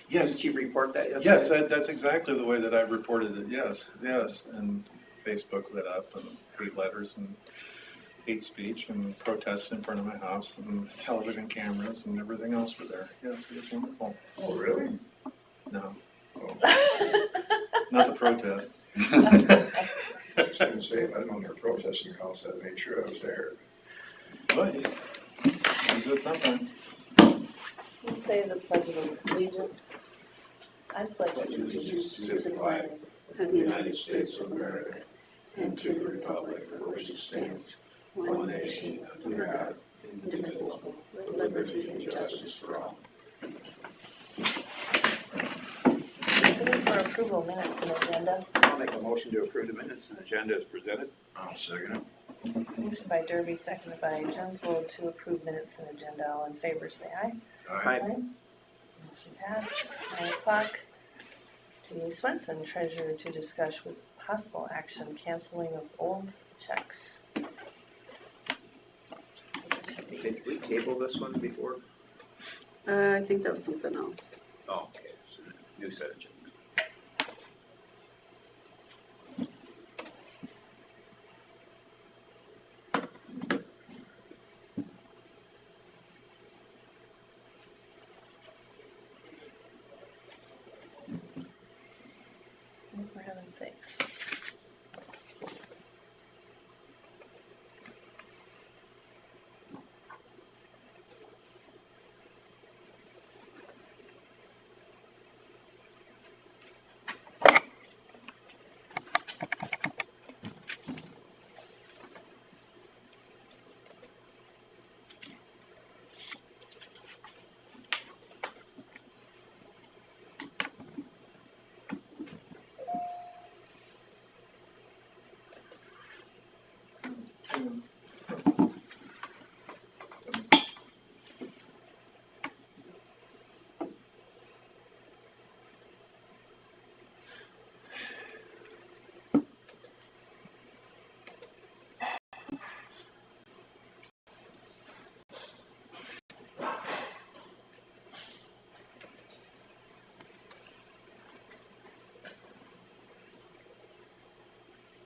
Yes. Didn't you report that yesterday? Yes, that's exactly the way that I reported it, yes, yes. And Facebook lit up and hate letters and hate speech and protests in front of my house and television cameras and everything else were there. Yes, it was wonderful. Oh, really? No, Oh. not the protests. I was gonna say, if I'd known there were protests in your house, I'd make sure I was there. But you do it sometime. We'll say the Pledge of Allegiance. I pledge allegiance to the flag of the United States of America and to the republic for which it stands, one nation, under God, indivisible, with liberty and justice for all. Consider for approval minutes and agenda. I'll make a motion to approve the minutes and agenda as presented. I'll second it. Motion by Derby, seconded by Jensvold to approve minutes and agenda. All in favor, say aye. Aye. Motion passed. 9 o'clock. To Swenson, treasurer, to discuss with possible action canceling of old checks. Did we table this one before? I think that was something else. Oh, okay, so new set agenda. For heaven's sakes.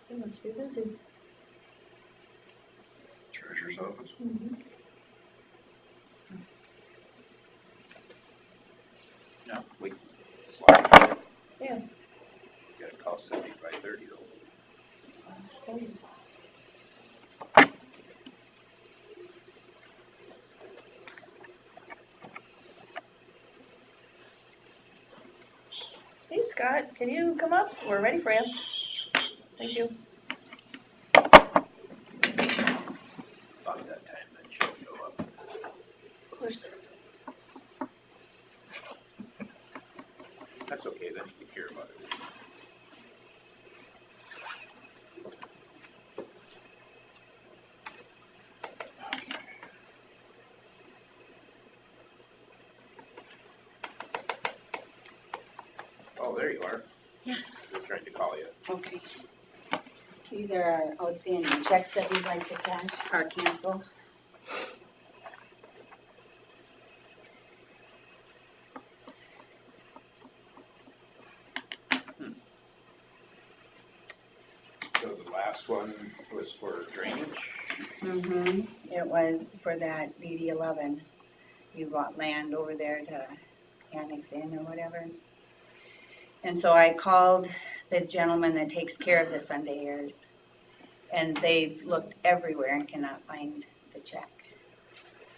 You must be busy. Treasurer's office. No, we slide. Yeah. Gotta call 7530 though. Please. Hey Scott, can you come up? We're ready for you. Thank you. About that time then she'll show up. Of course. That's okay, then you can hear about it. Oh, there you are. Yeah. Just trying to call you. Okay. These are our outstanding checks that we'd like to cash or cancel. So the last one was for drainage? Mm-hmm. It was for that DD 11. You bought land over there to annex in or whatever. And so I called the gentleman that takes care of the Sunday airs. And they've looked everywhere and cannot find the check.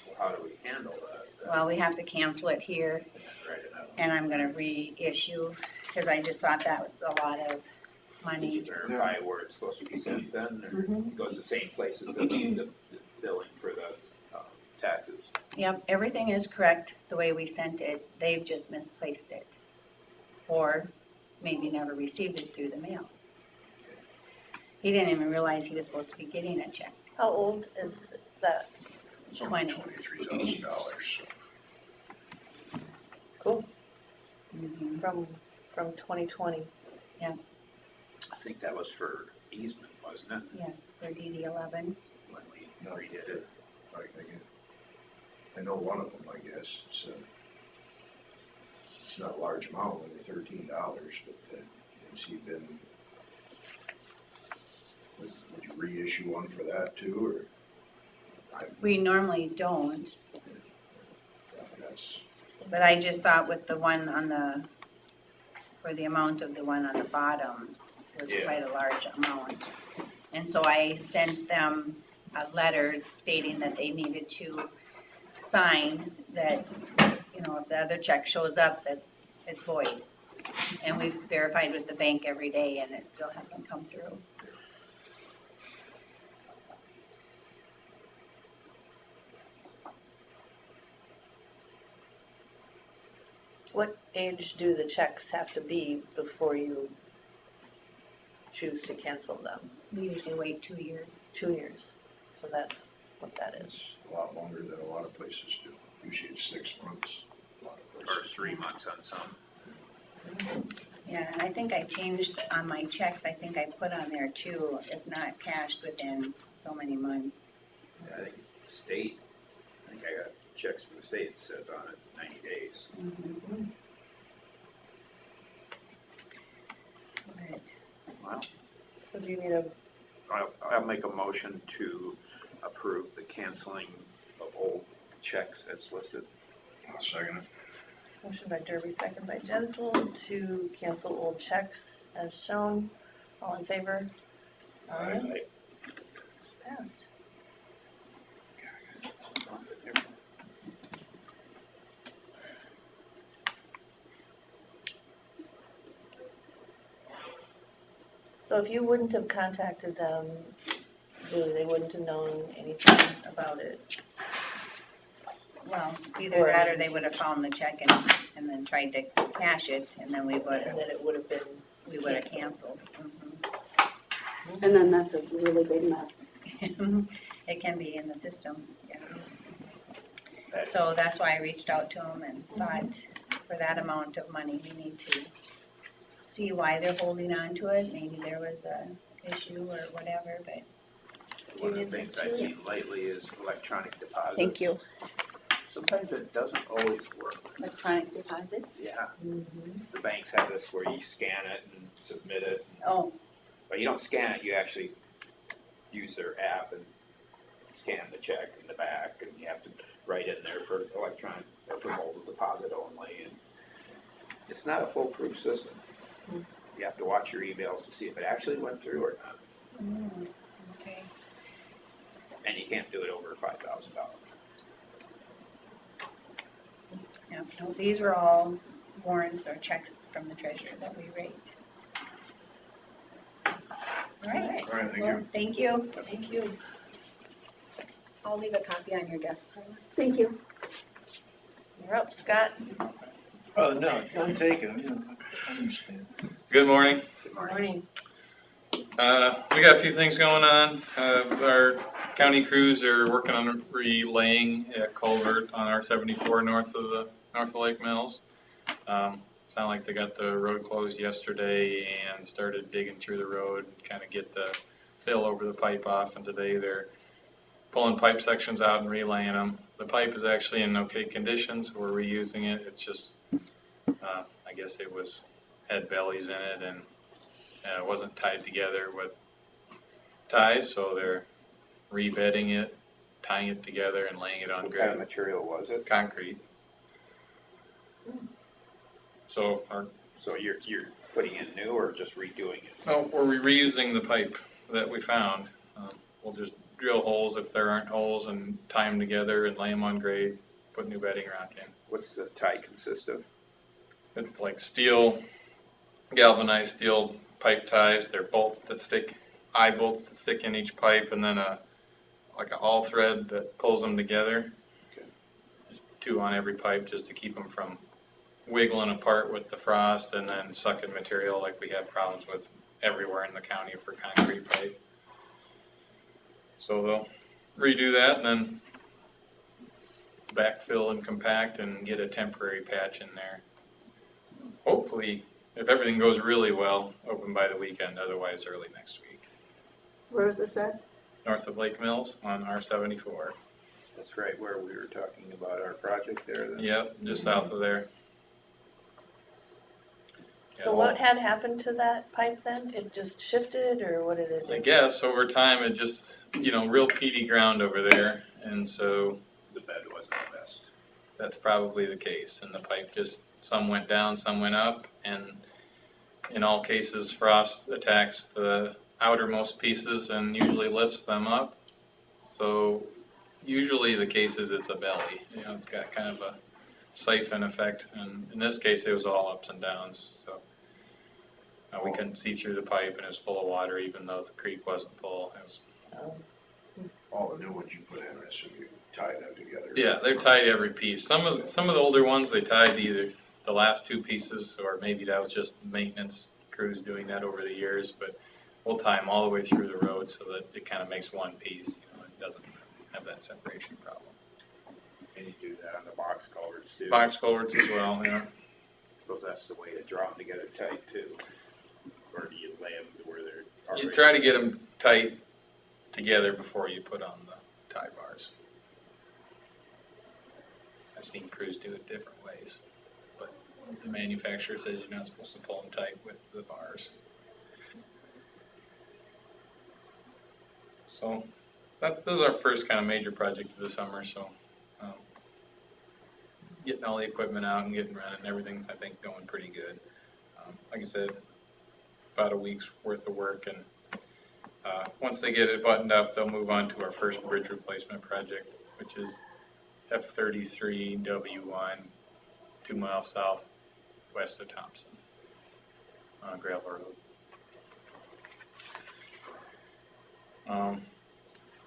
Well, how do we handle that? Well, we have to cancel it here, Write it out. and I'm gonna reissue, because I just thought that was a lot of Did money. you verify where it's supposed to be sent then, or Mhm. it goes the same places that the billing for the taxes? Yep, everything is correct the way we sent it, they've just misplaced it. Or maybe never received it through the mail. He didn't even realize he was supposed to be getting a check. How old is that? It's only 20. $23,000. Cool. Mhm. From 2020. I think that was for easement, wasn't it, Yes, for DD 11. when we No. redid it? I know one of them, I guess. It's it's not a large amount, only $13, but has he been, would you reissue one for that too, or? We normally don't, That's, but I just thought with the one on the, for the amount of the one on the bottom was Yeah. quite a large amount. And so I sent them a letter stating that they needed to sign that, you know, if the other check shows up, that it's void. And we've verified with the bank every day and it still hasn't come through. What age do the checks have to be before you choose to cancel them? We usually wait 2 years. 2 years. So that's what that is. it's a lot longer than a lot of places do. Usually it's 6 months, a lot of Or places. 3 months on some. Yeah, and I think I changed on my checks, I think I put on there too, if not cashed within so many months. Yeah, I think state, I think I got checks from the state that says on it 90 days. But Wow. So do you need a, I'll make a motion to approve the canceling of old checks as listed. I'll second it. motion by Derby, second by Jensel to cancel old checks as shown? All in favor? Aye. Passed. So if you wouldn't have contacted them, Julie, they wouldn't have known anything about it? Well, either that or they would have found the check and then tried to cash it, and then we And would then it would have been, have canceled. And then that's a really big mess. It can be in the system, yeah. So that's why I reached out to them and thought for that amount of money, we need to see why they're holding on to it. Maybe there was a issue or whatever, but One of the things I've seen lately is electronic deposits. Thank you. Sometimes it doesn't always work. Electronic deposits? Yeah, the banks have this where you scan it and submit it. oh, But you don't scan it, you actually use their app and scan the check in the back, and you have to write in there for electronic, or for mobile deposit only, and it's not a foolproof system. You have to watch your emails to see if it actually went through or not, okay. and you can't do it over $5,000. Yeah, no, these were all warrants or checks from the treasurer that we rate. All right. All right, thank Well, you. thank you. thank you. I'll leave a copy on your desk, Carla. Thank you. You're up, Scott. Oh, no, I'm taking, you know, I understand. Good morning. Good morning. Morning. We got a few things going on. Our county crews are working on relaying a culvert on our 74 north of Lake Mills. Sound like they got the road closed yesterday and started digging through the road, kind of get the fill over the pipe off, and today they're pulling pipe sections out and relaying them. The pipe is actually in okay condition, so we're reusing it. It's just, I guess it had bellies in it and it wasn't tied together with ties, so they're rebedding it, tying it together and laying it on What kind of grid material was it? concrete. So So you're putting in new or just redoing it? we're reusing the pipe that we found. We'll just drill holes if there aren't holes and tie them together and lay them on grade, put new bedding rock in. What's the tie consist of? It's like steel, galvanized steel pipe ties. They're bolts that stick, eye bolts that stick in each pipe, and then like a all thread that pulls them together. Okay. Just 2 on every pipe just to keep them from wiggling apart with the frost and then sucking material like we have problems with everywhere in the county for concrete pipe. So they'll redo that and then backfill and compact and get a temporary patch in there. Hopefully, if everything goes really well, open by the weekend, otherwise early next week. Where was this at? North of Lake Mills on R-74. That's right where we were talking about our project there. Then. Yep, just south of there. So what had happened to that pipe then? It just shifted, or what did it I do? guess over time it just, real peaty ground over there, and so The bed wasn't the best. that's probably the case. And the pipe just, some went down, some went up, and in all cases, frost attacks the outermost pieces and usually lifts them up. So usually the case is it's a belly, it's got kind of a siphon effect, and in this case, it was all ups and downs, so. We couldn't see through the pipe and it was full of water even though the creek wasn't full. It was, All the new ones you put in, I assume you tie them together. yeah, they're tied to every piece. Some of the older ones, they tied to either the last two pieces or maybe that was just maintenance crews doing that over the years, but we'll tie them all the way through the road so that it kind of makes one piece, it doesn't have that separation problem. And you do that on the box culverts too. Box culverts as well, yeah. Suppose that's the way to draw them together tight too. Or do you lay them to where they're already? You try to get them tight together before you put on the tie bars. I've seen crews do it different ways, but the manufacturer says you're not supposed to pull them tight with the bars. So this is our first kind of major project of the summer, so getting all the equipment out and getting running, everything's, I think, going pretty good. Like I said, about a week's worth of work, and once they get it buttoned up, they'll move on to our first bridge replacement project, which is F33 W1, 2 miles southwest of Thompson, on gravel road.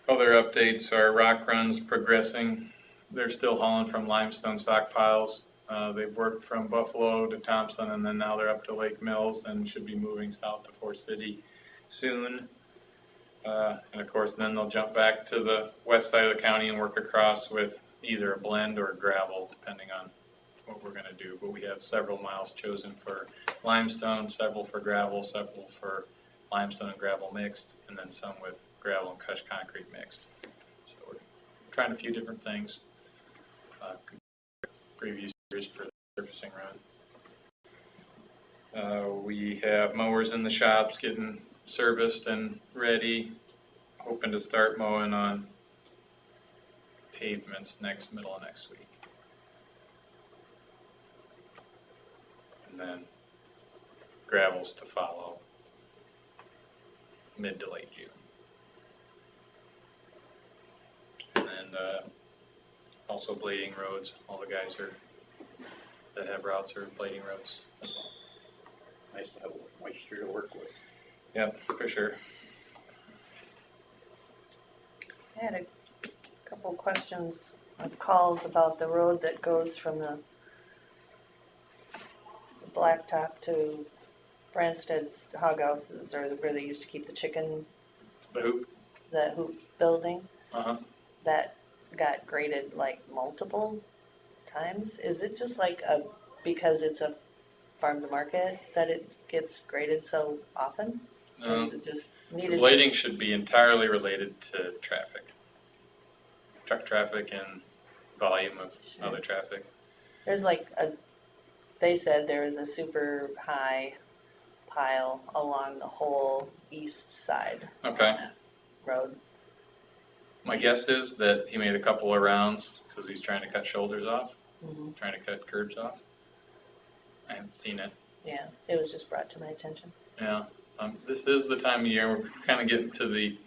Other updates are rock runs progressing. They're still hauling from limestone stockpiles. They've worked from Buffalo to Thompson, and then now they're up to Lake Mills and should be moving south to Fort City soon. And of course, then they'll jump back to the west side of the county and work across with either a blend or gravel, depending on what we're going to do. But we have several miles chosen for limestone, several for gravel, several for limestone and gravel mixed, and then some with gravel and crushed concrete mixed. So we're trying a few different things. Previous years for the surfacing run. We have mowers in the shops getting serviced and ready, hoping to start mowing on pavements middle of next week. And then gravels to follow mid to late June. And then also blading roads. All the guys that have routes are blading roads as well. Nice to have moisture to work with. Yep, for sure. I had a couple questions of calls about the road that goes from the blacktop to Branstad's hog houses, or where they used to keep the chicken, The hoop. the hoop building, Uh-huh. that got graded like multiple times. Is it just like because it's a farm to market that it gets graded so often? Or is it just The needed? blading should be entirely related to traffic. Truck traffic and volume of other traffic. There's they said there was a super high pile along the whole east side Okay. on that road. My guess is that he made a couple of rounds because he's trying to cut shoulders off, Mhm. trying to cut curbs off. I haven't seen it. Yeah, it was just brought to my attention. Yeah. This is the time of year we're kind of getting to the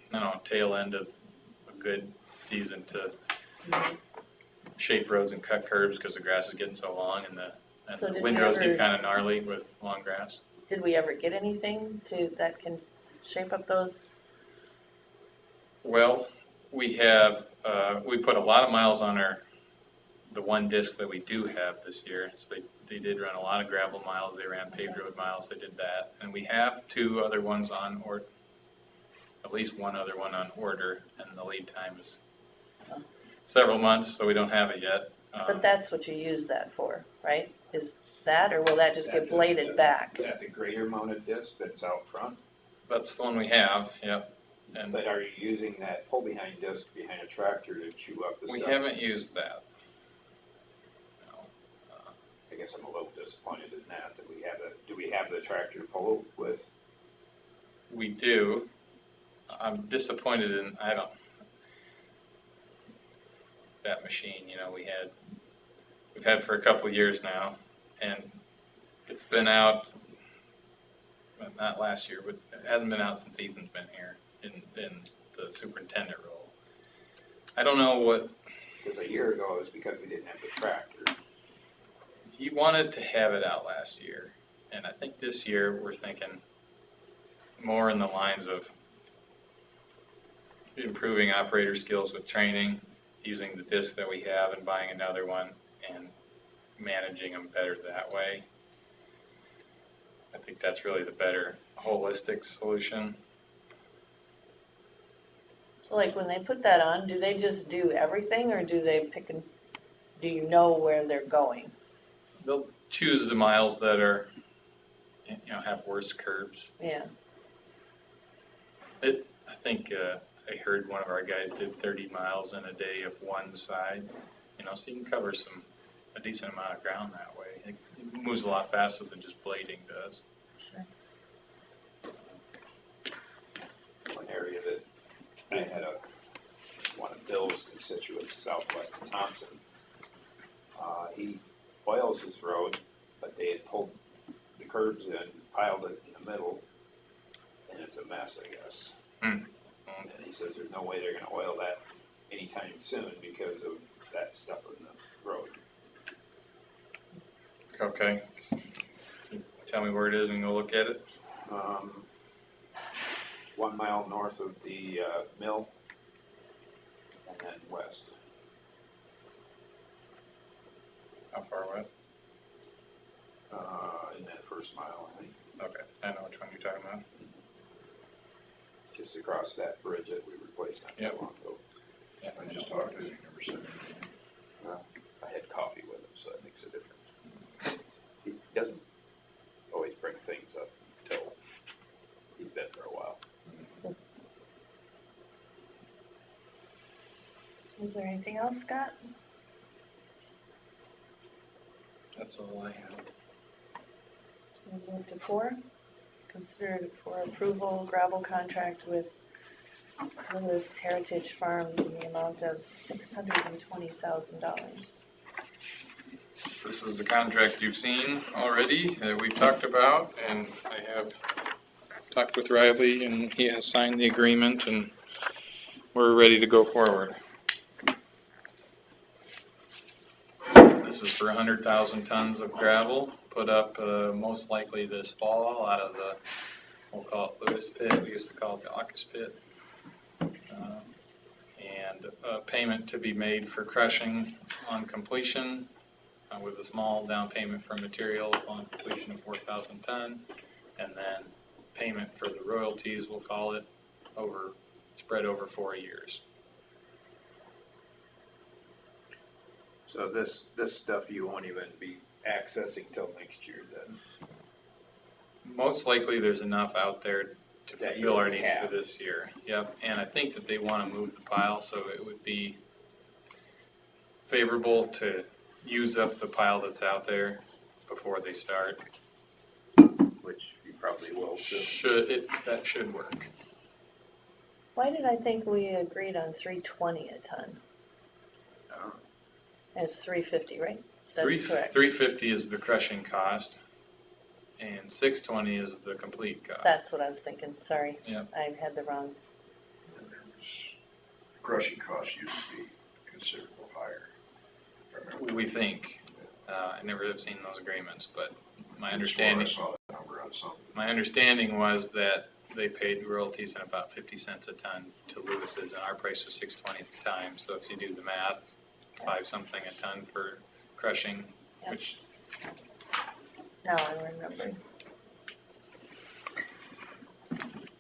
tail end of a good season to shape roads and cut curbs because the grass is getting so long and the So did we windrows ever- get kind of gnarly with long grass. Did we ever get anything that can shape up those? Well, we have, we put a lot of miles on the one disc that we do have this year. So they did run a lot of gravel miles, they ran paved road miles, they did that. And we have two other ones on, or at least one other one on order, and the lead time is several months, so we don't have it yet. But that's what you use that for, right? Is that, or will that just get bladed back? Is that the grader mounted disc that's out front? That's the one we have, yep. And But are you using that pull behind disc behind a tractor to chew up the stuff? we haven't used that. No. I guess I'm a little disappointed in that we have do we have the tractor to pull with? We do. I'm disappointed in, that machine, we've had for a couple of years now, and it's been out, well, not last year, but it hasn't been out since Ethan's been here in the superintendent role. I don't know what, Because a year ago, it was because we didn't have the tractor. he wanted to have it out last year, and I think this year we're thinking more in the lines of improving operator skills with training, using the disc that we have and buying another one and managing them better that way. I think that's really the better holistic solution. So like when they put that on, do they just do everything or do they do you know where they're going? They'll choose the miles that are, have worse curbs. Yeah, I think I heard one of our guys did 30 miles in a day of one side, so you can cover a decent amount of ground that way. It moves a lot faster than just blading does. One area that I had one of Bill's constituents southwest of Thompson. He oils his road, but they had pulled the curbs in, piled it in the middle, and it's a mess, I guess. And he says there's no way they're gonna oil that anytime soon because of that stuff in the road. Okay. Can you tell me where it is and go look at it? 1 mile north of the mill, and then west. How far west? In that first mile, I think, Okay, I know which one you're talking about. just across that bridge that we replaced not Yep. too long ago. Yeah, I just talked to him, he never said anything. I had coffee with him, so that makes a difference. He doesn't always bring things up until he's been there a while. is there anything else, Scott? That's all I have. We'll move to 4. Consider for approval gravel contract with Lewis Heritage Farms in the amount of $620,000. This is the contract you've seen already, that we've talked about, and I have talked with Riley, and he has signed the agreement, and we're ready to go forward. This is for 100,000 tons of gravel, put up most likely this fall out of the, we'll call it Lewis Pit, we used to call it the Aukus Pit. And a payment to be made for crushing on completion with a small down payment for material upon completion of 4,000 ton, and then payment for the royalties, we'll call it, spread over 4 years. So this stuff you won't even be accessing till next year then? Most likely there's enough out there to That you fulfill our already needs have. for this year. Yep, and I think that they want to move the pile, so it would be favorable to use up the pile that's out there before they start. Which you probably will soon. That should work. Why did I think we agreed on $320 a ton? It's $350, right? That's correct. 350 is the crushing cost, and 620 is the complete cost. That's what I was thinking, sorry. Yep. I had the wrong. And there was, crushing costs used to be considerable higher. if I remember. We think. I never have seen those agreements, but my I understanding. saw that number on something. My understanding was that they paid royalties at about 50 cents a ton to Lewis's, and our price was $6.20 at the time. So if you do the math, 5 something a ton for crushing, Yep. which Now I remember.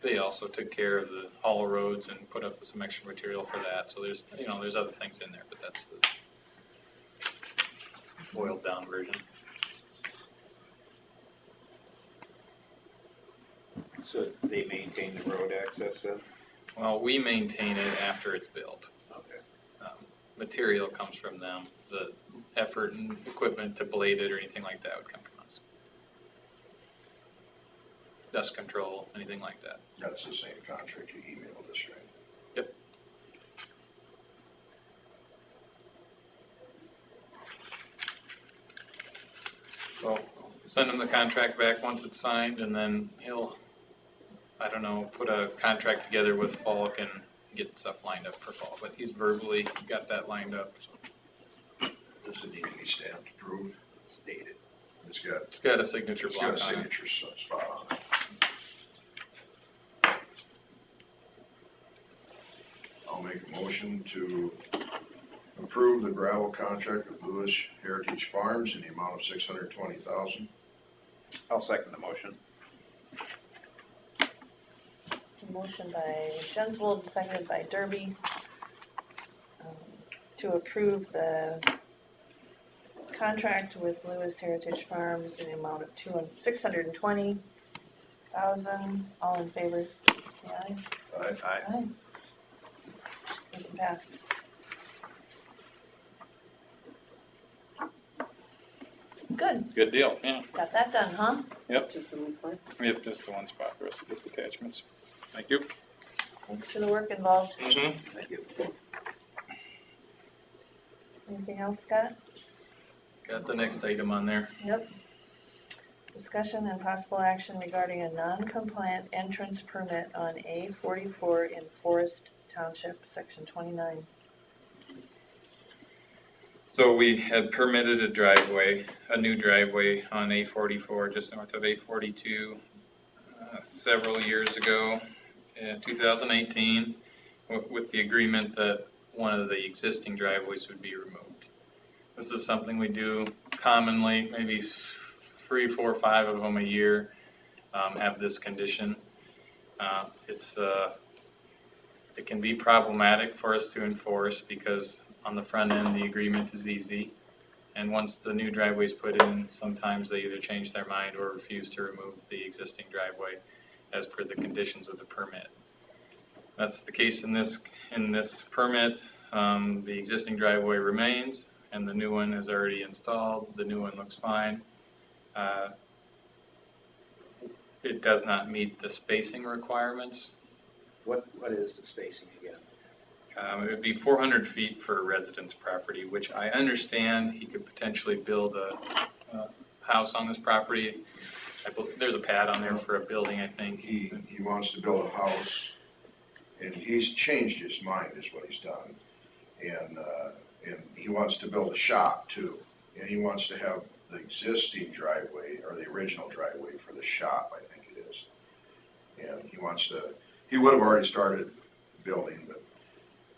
they also took care of the hollow roads and put up some extra material for that. So there's other things in there, but that's the boiled down version. So they maintain the road access then? Well, we maintain it after it's built. Okay. Material comes from them. The effort and equipment to blade it or anything like that would come from us. pest control, anything like that. That's the same contract you emailed us, right? Yep. So send him the contract back once it's signed, and then he'll, I don't know, put a contract together with Falk and get stuff lined up for fall, but he's verbally got that lined up, so Does it need to be stamped, approved? Stated. it's got a signature It's got a block on it. signature spot on it. I'll make a motion to approve the gravel contract with Lewis Heritage Farms in the amount of $620,000. I'll second the motion. Motion by Jensvold, seconded by Derby, to approve the contract with Lewis Heritage Farms in the amount of $620,000. All in favor, say aye. Aye. Aye. Motion passed. Good, Good deal, yeah. got that done, huh? Just the one spot. Yep, just the one spot, the rest of just attachments. Thank you. Thanks for the work involved. Mm-hmm. Thank you. Anything else, Scott? Got the next item on there. Yep. Discussion and possible action regarding a non-compliant entrance permit on A44 in Forest Township, Section 29. So we had permitted a driveway, a new driveway on A44, just north of A42, several years ago, in 2018, with the agreement that one of the existing driveways would be removed. This is something we do commonly, maybe 3, 4, 5 of them a year have this condition. It can be problematic for us to enforce because on the front end, the agreement is easy. And once the new driveway is put in, sometimes they either change their mind or refuse to remove the existing driveway as per the conditions of the permit. That's the case in this permit. The existing driveway remains and the new one is already installed. The new one looks fine. It does not meet the spacing requirements. What is the spacing again? It would be 400 feet for a residence property, which I understand he could potentially build a house on this property. There's a pad on there for a building, I think. He wants to build a house, and he's changed his mind is what he's done. And he wants to build a shop too, and he wants to have the existing driveway, or the original driveway for the shop, I think it is. And he would have already started building, but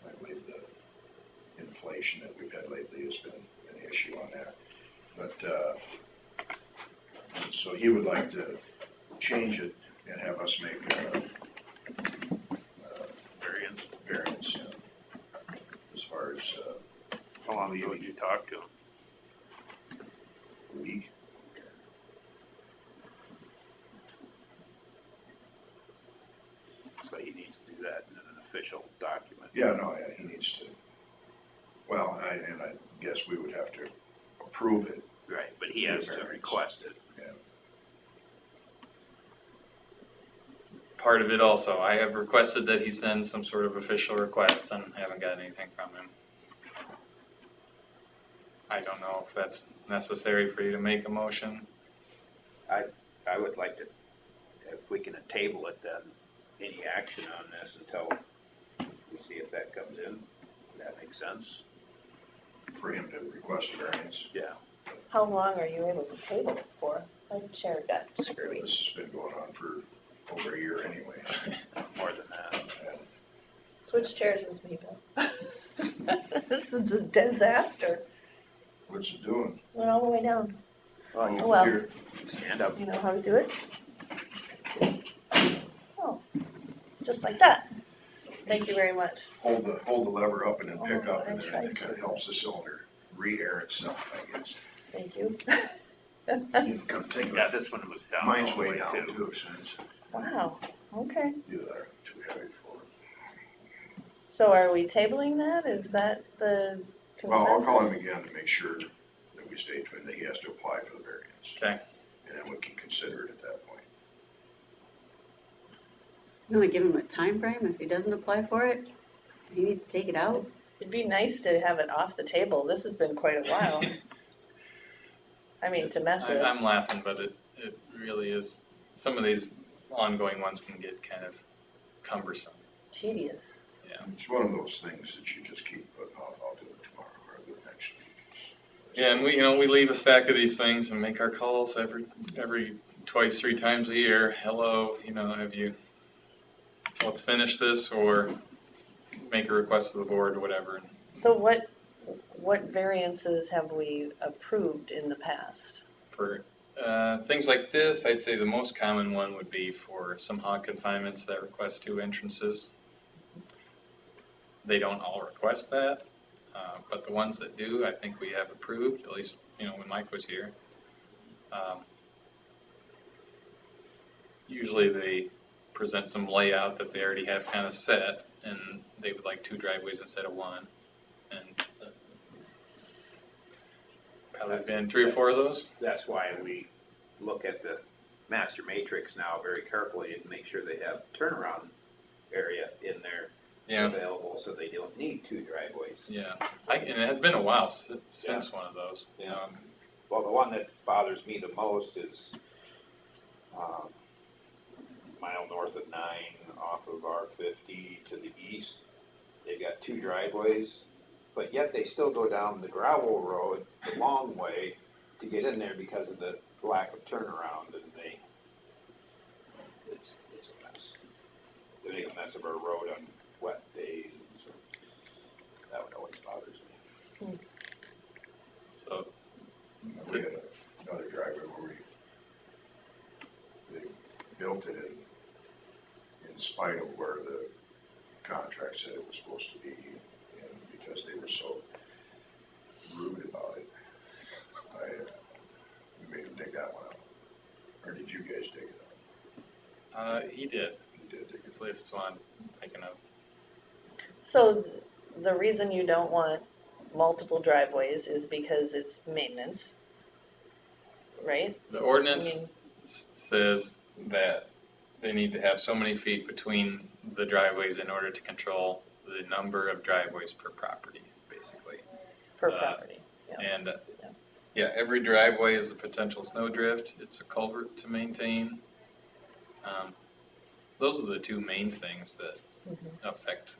I believe the inflation that we've had lately has been an issue on that. But, so he would like to change it and have us make a variance, as far as, How long ago did you talk to him? a week. So he needs to do that in an official document. Yeah, no, yeah, he needs to, well, I guess we would have to approve it. Right, but he has to request it. Part of it also, I have requested that he send some sort of official request and haven't gotten anything from him. I don't know if that's necessary for you to make a motion. I would like to, if we can table it, then any action on this until we see if that comes in. That makes sense? For him to request a variance. Yeah. How long are you able to table it for? My chair got screwy. This has been going on for over a year anyway. More than that. And Switch chairs with me, Bill. This is a disaster. what's it doing? Went all the way down. Oh, well. here, Stand up. You know how to do it? Oh, just like that. Thank you very much. hold the lever up and then pick Oh, up, and I then tried it kind of helps the cylinder re-air itself, I guess. Thank you. You can come take Yeah, it. this one was down. Mine's all the way way down too. too, so it's Wow, okay. either too heavy for it. So are we tabling that? Is that the consensus? Well, I'll call him again to make sure that we state to him that he has to apply for the variance. Okay. And then we can consider it at that point. You wanna give him a time frame if he doesn't apply for it? He needs to take it out? It'd be nice to have it off the table. This has been quite a while. I mean, to mess it. I'm laughing, but it really is, some of these ongoing ones can get kind of cumbersome. Tedious. Yeah. It's one of those things that you just keep putting off, I'll do it tomorrow or the next week. Yeah, and we leave a stack of these things and make our calls every twice, 3 times a year. Hello, have you, let's finish this, or make a request to the board or whatever. So what variances have we approved in the past? For things like this, I'd say the most common one would be for some hog confinements that request 2 entrances. They don't all request that, but the ones that do, I think we have approved, at least, when Mike was here. Usually they present some layout that they already have kind of set, and they would like 2 driveways instead of 1. And probably been 3 or 4 of those. That's why we look at the master matrix now very carefully and make sure they have turnaround area in there Yeah, available, so they don't need 2 driveways. yeah. And it had been a while since one of those. Yeah. Well, the one that bothers me the most is mile north of 9 off of R50 to the east. They've got 2 driveways, but yet they still go down the gravel road the long way to get in there because of the lack of turnaround, and it's a mess. They make a mess of our road on wet days, and so that one always bothers me. So, We had another driveway where they built it in spite of where the contract said it was supposed to be, and because they were so rude about it, we made them dig that one out. Or did you guys dig it out? he did. You did dig it It's the one I'm thinking of. So the reason you don't want multiple driveways is because it's maintenance, right? The I ordinance mean, says that they need to have so many feet between the driveways in order to control the number of driveways per property, basically. per property, yeah. And, every driveway is a potential snowdrift. It's a culvert to maintain. Those are the 2 main things that Mhm. affect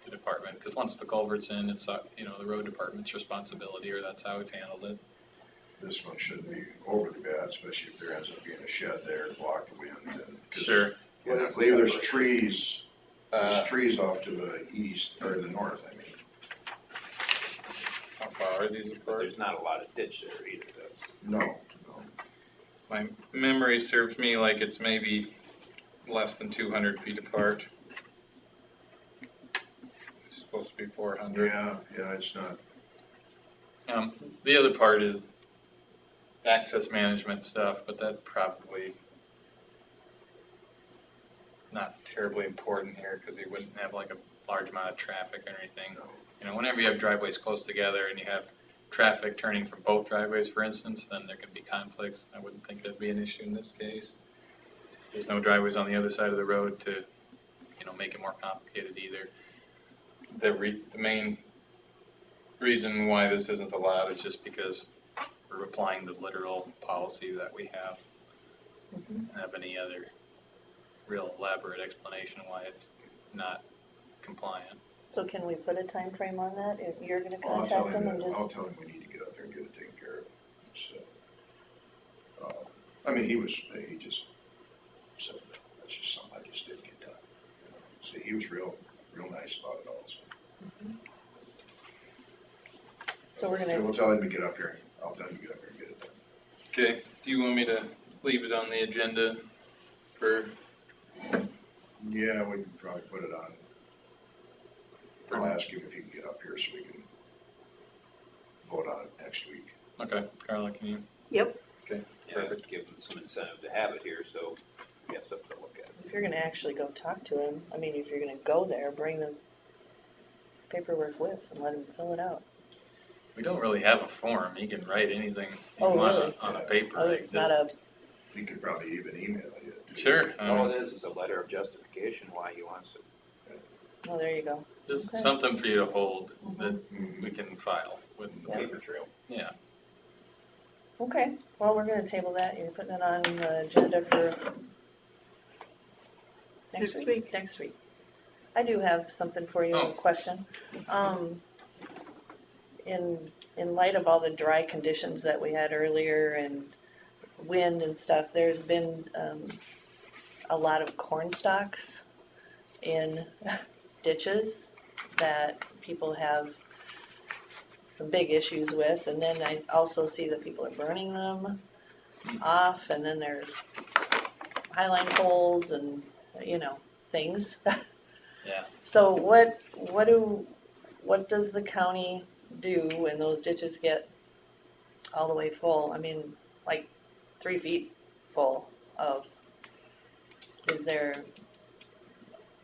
the department, because once the culvert's in, it's, the road department's responsibility, or that's how we've handled it. This one shouldn't be overly bad, especially if there ends up being a shed there to block the wind. And 'cause- Sure. And I believe there's trees Uh, off to the east, or the north, I mean. How far are these But apart? there's not a lot of ditch there either, that's. No. My memory serves me like it's maybe less than 200 feet apart. It's supposed to be 400. Yeah, it's not, The other part is access management stuff, but that's probably not terribly important here, because you wouldn't have like a large amount of traffic or anything. Whenever you have driveways close together and you have traffic turning from both driveways, for instance, then there can be conflicts. I wouldn't think that'd be an issue in this case. There's no driveways on the other side of the road to, make it more complicated either. The main reason why this isn't allowed is just because we're applying the literal policy that we have. Mhm. Have any other real elaborate explanation why it's not compliant? So can we put a time frame on that? If you're gonna I'll tell contact them and just, I'll tell him we need to get up there and get it taken care of. So, he just said, that's just something I just didn't get done. So he was real nice about it also. so we're So gonna, we'll tell him to get up here, I'll tell him to get up here and get it done. Okay, do you want me to leave it on the agenda for, Yeah, we can probably put it on. I'll ask him if he can get up here so we can vote on it next week. okay, Carla, can you? Yep. Okay, Yeah, perfect. give them some incentive to have it here, so we have something to look at. if you're gonna actually go talk to him, I mean, if you're gonna go there, bring the paperwork with and let him fill it out. We don't really have a form. He can write anything he Oh, wants really? on a paper. Oh, like it's not a, He could probably even email you. Sure. All it is a letter of justification why he wants it. Well, there you go. Just Okay. something for you to hold that Mhm. we can file with, Yeah. Paper trail. yeah. Okay, well, we're gonna table that. You're putting it on the agenda for next Next week? Next week. I do have something for you, Oh. a question. In light of all the dry conditions that we had earlier and wind and stuff, there's been, a lot of corn stalks in ditches that people have some big issues with, and then I also see that people are burning them off, and then there's highline poles and, things. Yeah. So what does the county do when those ditches get all the way full? I mean, like 3 feet full of, is there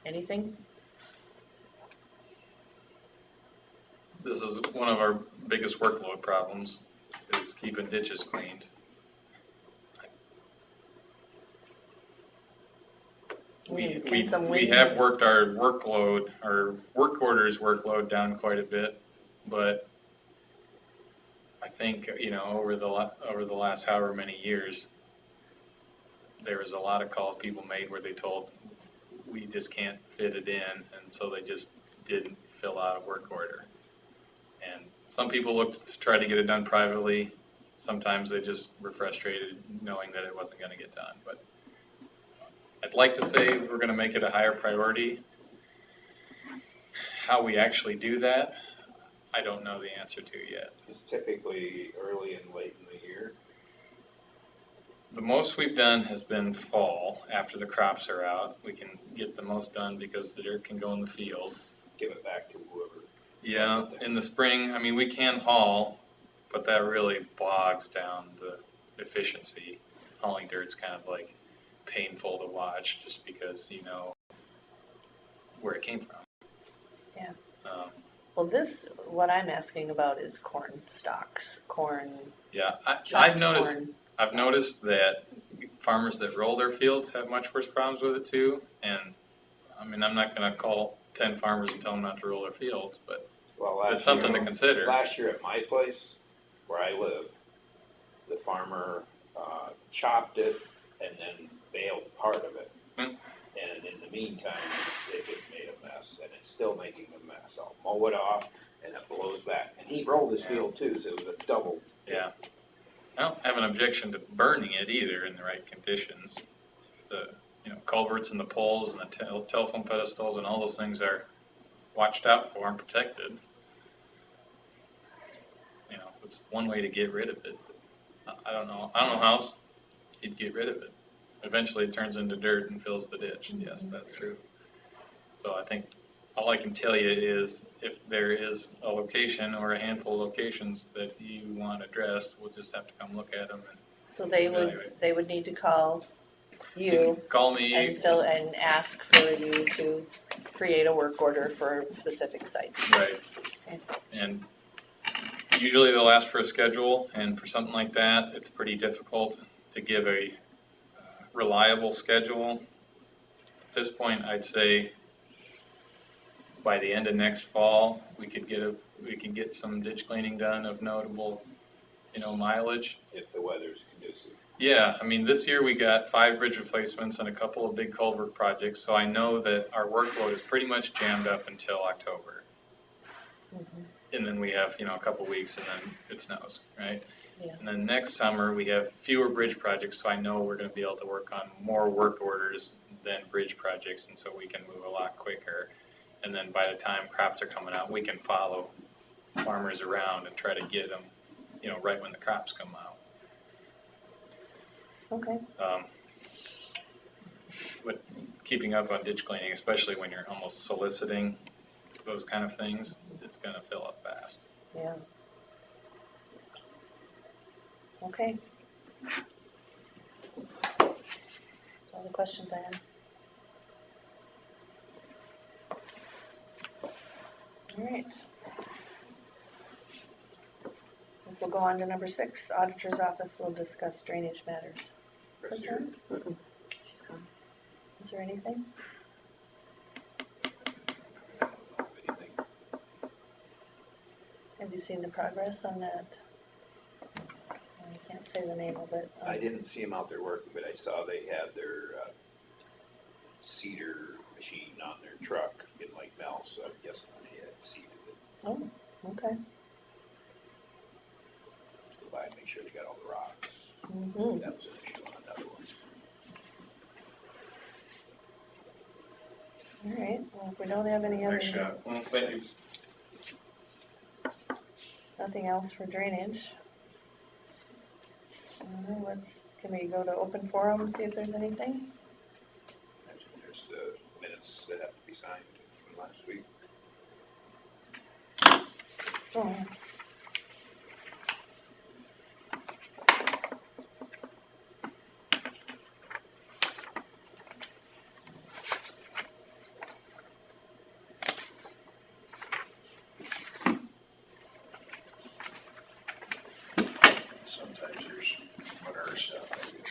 anything? This is one of our biggest workload problems, is keeping ditches cleaned. Can some We wind- have worked our work orders workload down quite a bit, but I think, over the last however many years, there was a lot of calls people made where they told, we just can't fit it in, and so they just didn't fill out a work order. And some people looked to try to get it done privately. Sometimes they just were frustrated knowing that it wasn't gonna get done, but I'd like to say we're gonna make it a higher priority. How we actually do that, I don't know the answer to yet. It's typically early and late in the year. The most we've done has been fall, after the crops are out. We can get the most done because the dirt can go in the field. Give it back to whoever. Yeah, in the spring, I mean, we can haul, but that really bogs down the efficiency. Hauling dirt's kind of like painful to watch just because you know where it came from. Yeah. Um, Well, what I'm asking about is corn stalks, yeah, I've chopped noticed. corn. I've noticed that farmers that roll their fields have much worse problems with it too. And I mean, I'm not going to call 10 farmers and tell them not to roll their fields, but Well, it's something to consider. Last year at my place, where I live, the farmer chopped it and then baled part of it. Hmm. And in the meantime, it just made a mess, and it's still making a mess. I'll mow it off, and it blows back. And he rolled his field too, so it was a double. Yeah. I don't have an objection to burning it either in the right conditions. The culverts and the poles and the telephone pedestals and all those things are watched out for and protected. It's one way to get rid of it. I don't know how else you'd get rid of it. Eventually it turns into dirt and fills the ditch. Yes, that's true. So I think all I can tell you is if there is a location or a handful of locations that you want addressed, we'll just have to come look at them and So they would need to call you call me. and ask for you to create a work order for specific sites. Right. Okay. And usually they'll ask for a schedule, and for something like that, it's pretty difficult to give a reliable schedule. At this point, I'd say by the end of next fall, we could get some ditch cleaning done of notable, mileage. If the weather's conducive. Yeah, I mean, this year we got 5 bridge replacements and a couple of big culvert projects, so I know that our workload is pretty much jammed up until October. Mhm. And then we have, a couple weeks and then it snows, right? Yeah. And then next summer, we have fewer bridge projects, so I know we're gonna be able to work on more work orders than bridge projects, and so we can move a lot quicker. And then by the time crops are coming out, we can follow farmers around and try to get them, right when the crops come out. Okay. But keeping up on ditch cleaning, especially when you're almost soliciting those kind of things, it's gonna fill up fast. Yeah. Okay. That's all the questions I have. All right. We'll go on to number 6. Auditor's office will discuss drainage matters. Chris here. She's gone. or anything? Anything. Have you seen the progress on that? I can't say the name of it. I didn't see them out there working, but I saw they had their cedar machine on their truck in Lake Mel, so I'm guessing they had seeded it. Oh, okay. Go by and make sure they got all the rocks. Mm-hmm. That was an issue on another one. All right, well, if we don't have any other, Thanks, Scott. Well, thank you. nothing else for drainage. Can we go to open forum, see if there's anything? There's the minutes that have to be signed from last week. Oh. Sometimes there's whatever stuff, maybe.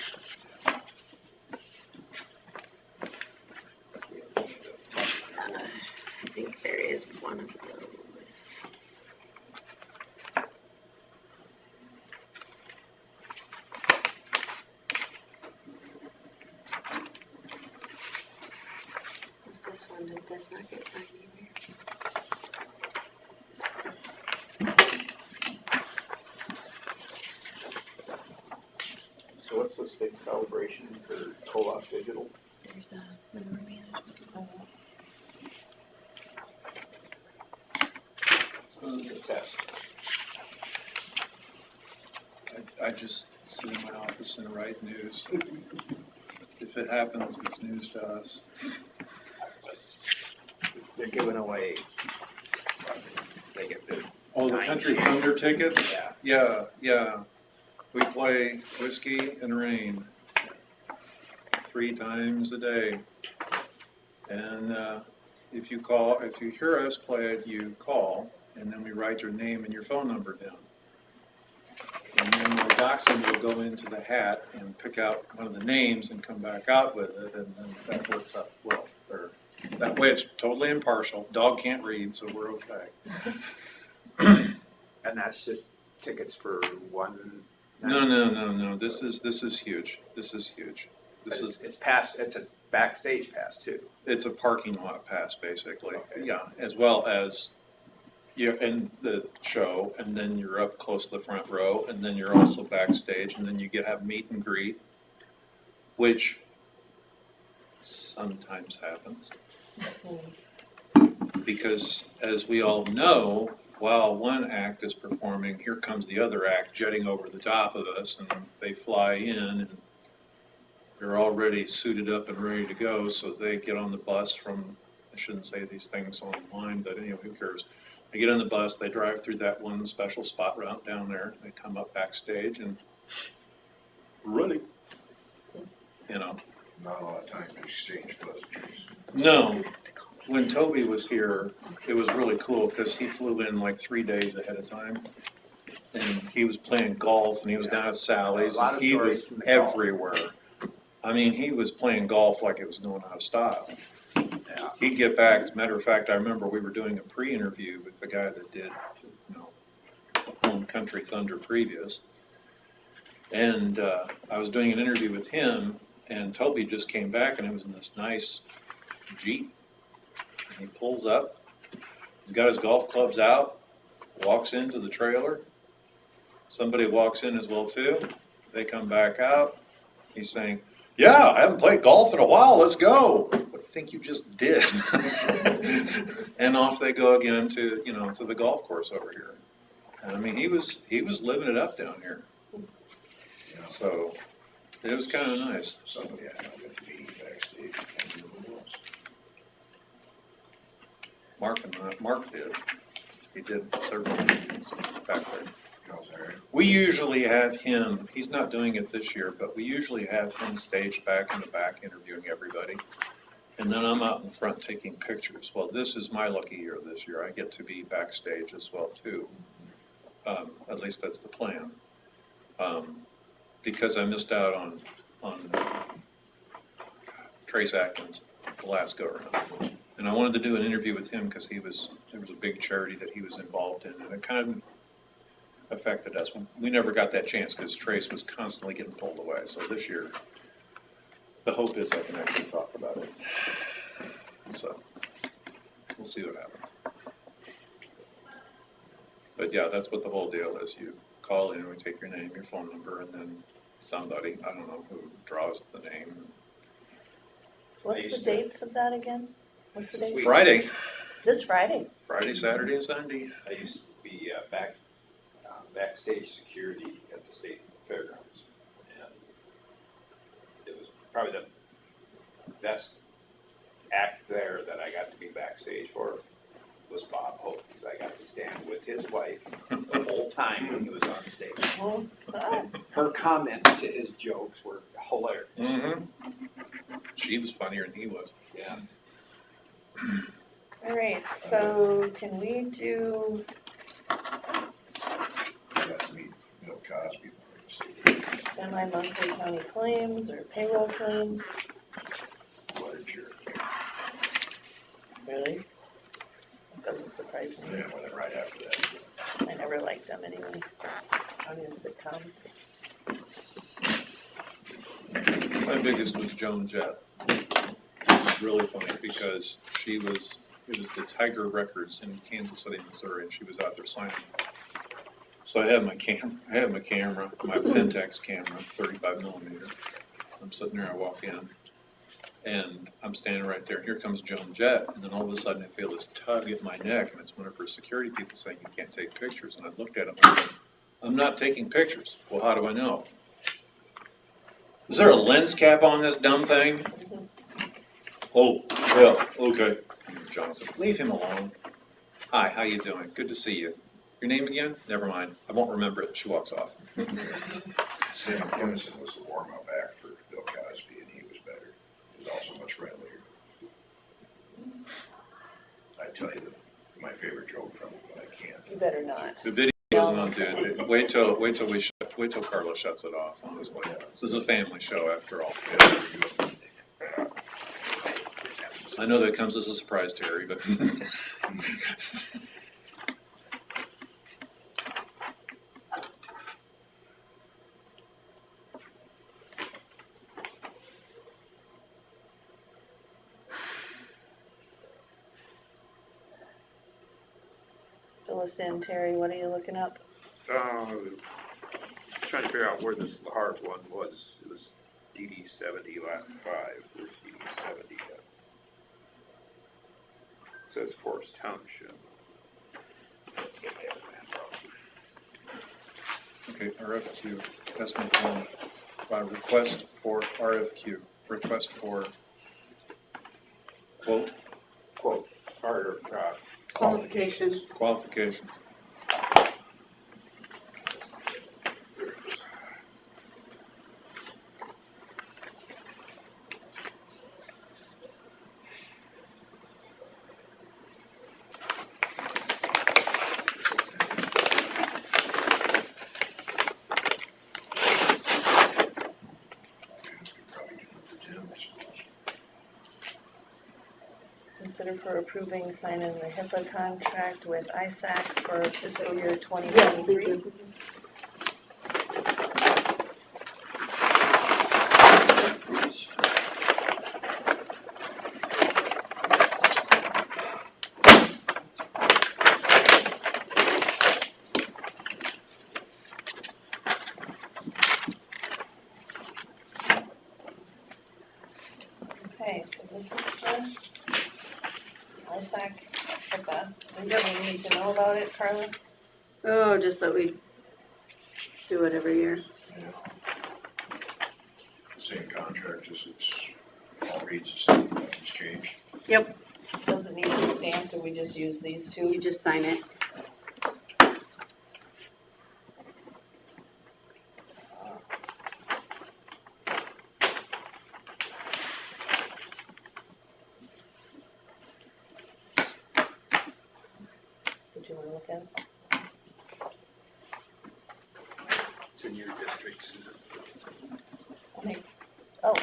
I think there is one of those. Was this one, did this not get signed either? So what's this big celebration for Co-op Digital? There's a manure management. This is a test. I just sit in my office and write news. If it happens, it's news to us. They're giving away, they get the, Oh, the Country Thunder tickets? yeah, Yeah. We play Whiskey and Rain 3 times a day. And if you hear us play it, you call, and then we write your name and your phone number down. And then the dachshund will go into the hat and pick out one of the names and come back out with it, and then that works out well. That way it's totally impartial. Dog can't read, so we're okay. and that's just tickets for one No, night? this is huge. This is huge. But This is, it's pass, it's a backstage pass too. it's a parking lot pass, basically. Okay. Yeah, as well as you're in the show, and then you're up close to the front row, and then you're also backstage, and then you have meet and greet, which sometimes happens. Because as we all know, while one act is performing, here comes the other act jetting over the top of us, and they fly in, and they're already suited up and ready to go, so they get on the bus from, I shouldn't say these things online, but anyway, who cares? They get on the bus, they drive through that one special spot route down there, they come up backstage and ready. You know, Not a lot of time to exchange pleasantries. no, when Toby was here, it was really cool because he flew in like 3 days ahead of time. And he was playing golf and he was down at Sally's A lot and of he was stories from the golf. everywhere. I mean, he was playing golf like it was going out of style. Yeah. He'd get back, as a matter of fact, I remember we were doing a pre-interview with the guy that did, Home Country Thunder previous. And I was doing an interview with him, and Toby just came back, and it was in this nice Jeep. And he pulls up, he's got his golf clubs out, walks into the trailer. Somebody walks in as well too. They come back out. He's saying, "Yeah, I haven't played golf in a while. Let's go." What do you think you just did? And off they go again to the golf course over here. And I mean, he was living it up down here. Yeah. So it was kind of nice. Somebody had to be backstage. I can't remember who it was. Mark did. He did several things back there. How's that? We usually have him, he's not doing it this year, but we usually have him staged back in the back interviewing everybody. And then I'm out in front taking pictures. Well, this is my lucky year this year. I get to be backstage as well too. At least that's the plan. Because I missed out on Trace Atkins the last go around. And I wanted to do an interview with him because there was a big charity that he was involved in, and it kind of affected us. We never got that chance because Trace was constantly getting pulled away. So this year, the hope is I can actually talk about it. So we'll see what happens. But yeah, that's what the whole deal is. You call in, we take your name, your phone number, and then somebody, I don't know who draws the name. What's the dates of that again? What's the dates? Friday, This Friday? Saturday, and Sunday. I used to be backstage security at the state fairgrounds, and it was probably the best act there that I got to be backstage for was Bob Hope, because I got to stand with his wife the whole time when he was on stage. Oh, And her comments to his jokes were hilarious. Mm-hmm. She was funnier than he was. Yeah. all right, so can we do I got to meet Bill Cosby. semi-monthly county claims or payroll claims? What a jerk. Really? Doesn't surprise me. Yeah, went right after that. I never liked them anyway. County and sitcoms. My biggest was Joan Jett. It was really funny because it was the Tiger Records in Kansas City, Missouri, and she was out there signing. So I had my camera, my Pentax camera, 35 millimeter. I'm sitting there, I walk in, and I'm standing right there. Here comes Joan Jett, and then all of a sudden I feel this tug at my neck, and it's one of her security people saying you can't take pictures. And I looked at him and I said, I'm not taking pictures. Well, how do I know? Is there a lens cap on this dumb thing? Oh, yeah, okay. John said, leave him alone. Hi, how you doing? Good to see you. Your name again? Never mind. I won't remember it. She walks off. Sam Kinison was the warm-up act for Bill Cosby, and he was better. He was also much friendlier. I tell you, my favorite joke from him, but I can't. You better not. The video isn't on, dude. Wait till Carla shuts it off, honestly. This is a family show after all. I know that comes as a surprise, Terry, but. Fill us in, Terry, what are you looking up? Trying to figure out where this hard one was. It was DD 70 lat 5. Where's DD 70 at? It says Forest Township. Okay, RFQ, estimate form, request for RFQ, request for quote, Quote, harder, Qualifications. qualifications. there it is. Probably do it for Tim, I suppose. Consider for approving signing the HIPAA contract with ISAC for fiscal year Yes, 2023. thank you. Okay, so this is the ISAC HIPAA. Anything we need to know about it, Carla? Oh, just that we do it every year. Same contract, just it's all reads the same, nothing's changed. Yep, Does it need to be stamped, or we just use these two? you just sign it. Did you want to look at it? It's in your district, Susan. I'll make- Oh.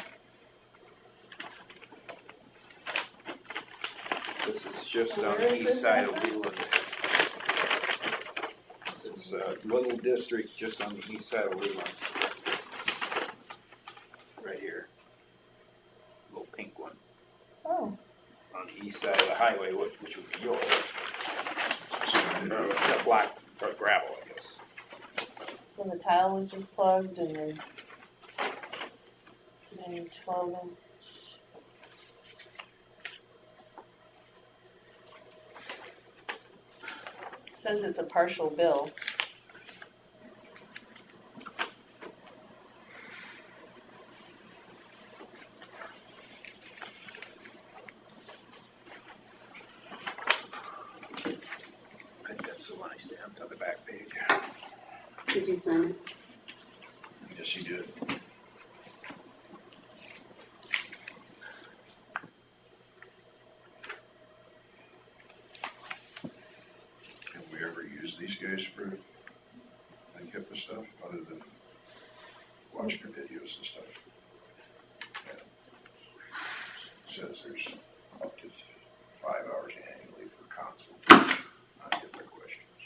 just on Where the is east this side of at? Leland. It's a little district just on the east side of Leland. Right here. Little pink one, Oh, on the east side of the highway, which would be yours. The black, or gravel, I guess. so the tile was just plugged and then 12 inch. Says it's a partial bill. I think that's the one I stamped on the back page. Did you sign it? Yes, he did. Have we ever used these guys for like HIPAA stuff, other than watching their videos and stuff? Yeah. Says there's up to 5 hours annually for consultation on HIPAA questions.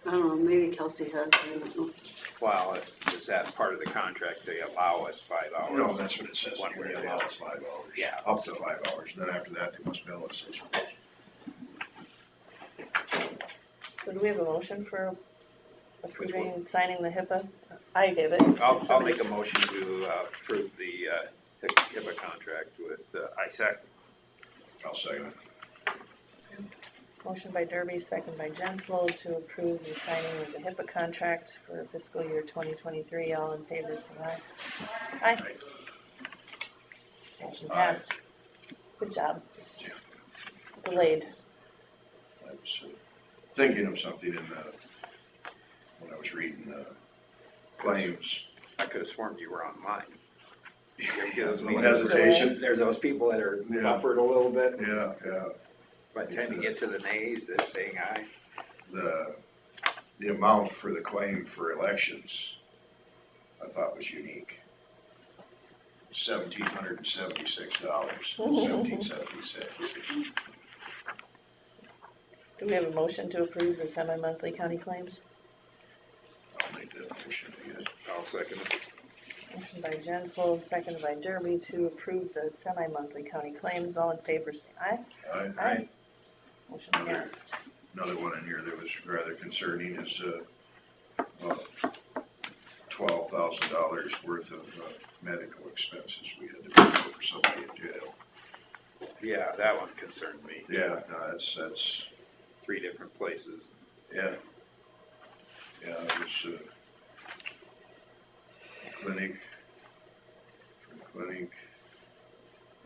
I don't know, maybe Kelsey has, I don't know. Well, is that part of the contract, they allow us 5 hours? No, that's what it says. One way or They the allow other. us 5 hours. Yeah. Up to 5 hours, and then after that, they must bill us. So do we have a motion for approving, signing the HIPAA? I gave it. I'll make a motion to approve the HIPAA contract with ISAC. I'll second it. Motion by Derby, second by Jenslow to approve the signing of the HIPAA contract for fiscal year 2023. All in favor, say aye. Aye. Motion passed. Good job. Delayed. I was thinking of something in when I was reading claims. I could have sworn you were on mine. No hesitation. There's those people that are Yeah. buffered a little bit. Yeah, yeah. By the time you get to the nays, they're saying aye. The amount for the claim for elections, I thought was unique. $1,776, 1776. Do we have a motion to approve the semi-monthly county claims? I'll make that motion again. I'll second it. Motion by Jenslow, seconded by Derby to approve the semi-monthly county claims. All in favor, say aye. Aye. Motion passed. Another one in here that was rather concerning is $12,000 worth of medical expenses we had to pay for somebody in jail. Yeah, that one concerned me. Yeah, no, that's 3 different places. yeah. Yeah, it was clinic,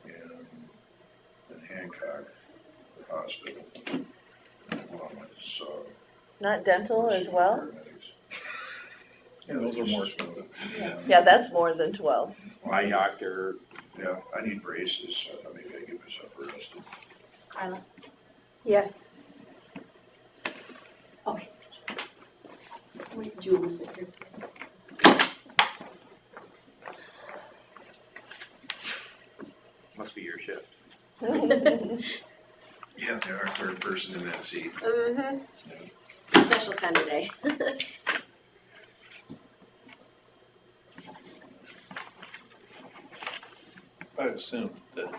and Hancock, the hospital. Along with, Not dental as well? paramedics. Yeah, those are more expensive. Yeah, that's more than 12. My doctor, Yeah, I need braces, so I thought maybe I'd give myself arrested. Carla? Yes. Okay. Wait, do you want to sit here? must be your shift. Yeah, they're our third person in that seat. Mm-hmm. Special kind of day. I assume that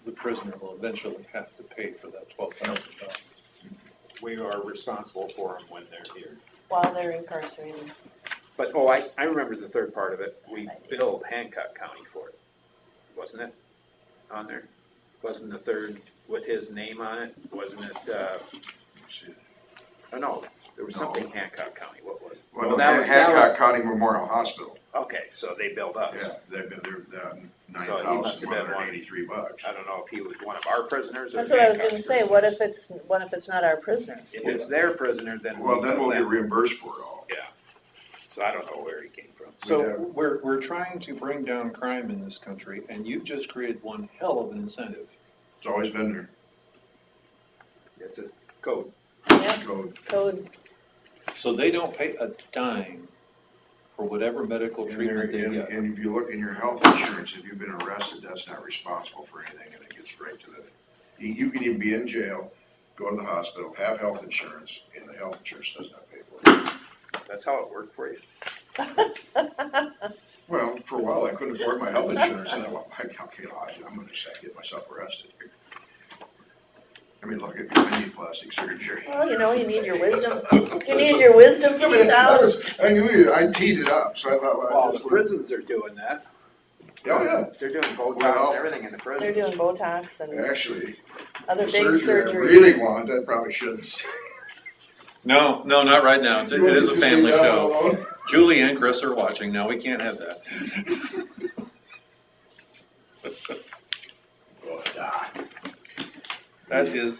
the prisoner will eventually have to pay for that $12,000. We are responsible for them when they're here. While they're incarcerated. But, I remember the third part of it. We billed Hancock County for it, wasn't it? On there? Wasn't the third with his name on it? Wasn't it, oh no, there was No. something Hancock County, what was it? Well, that was- that Hancock was- County Memorial Hospital. Okay, so they billed us. Yeah, they're So he must have been one. $9,183. I don't know if he was one of our prisoners or That's what I was Hancock's gonna say. prisoners. What if it's not our prisoner? If it's their prisoner, then. Well, then we'll bill get them. reimbursed for it all. Yeah. So I don't know where he came from. So we're trying to bring down crime in this country, and you've just created one hell of an incentive. It's always been there. It's a code. Yeah, Code. So they don't pay a dime for whatever medical And treatment they and get. if you look in your health insurance, if you've been arrested, that's not responsible for anything, and it gets right to the You could even be in jail, go to the hospital, have health insurance, and the health insurance does not pay for it. That's how it worked for you. Well, for a while, I couldn't afford my health insurance, and I went, I'm gonna just get myself arrested. I mean, look, I need plastic surgery. Well, you need your wisdom. You need your wisdom I mean, teeth out. I knew I teed it up, so I thought, well, Well, I'll the just. prisons are doing that. Oh, yeah, They're doing Botox Well, and everything in the prisons. They're doing Botox and actually, other the big surgery I surgeries. really want, I probably shouldn't say. No, not right now. It is a Just family leave that show. one alone. Julie and Chris are watching now. We can't have that. Oh, die. That is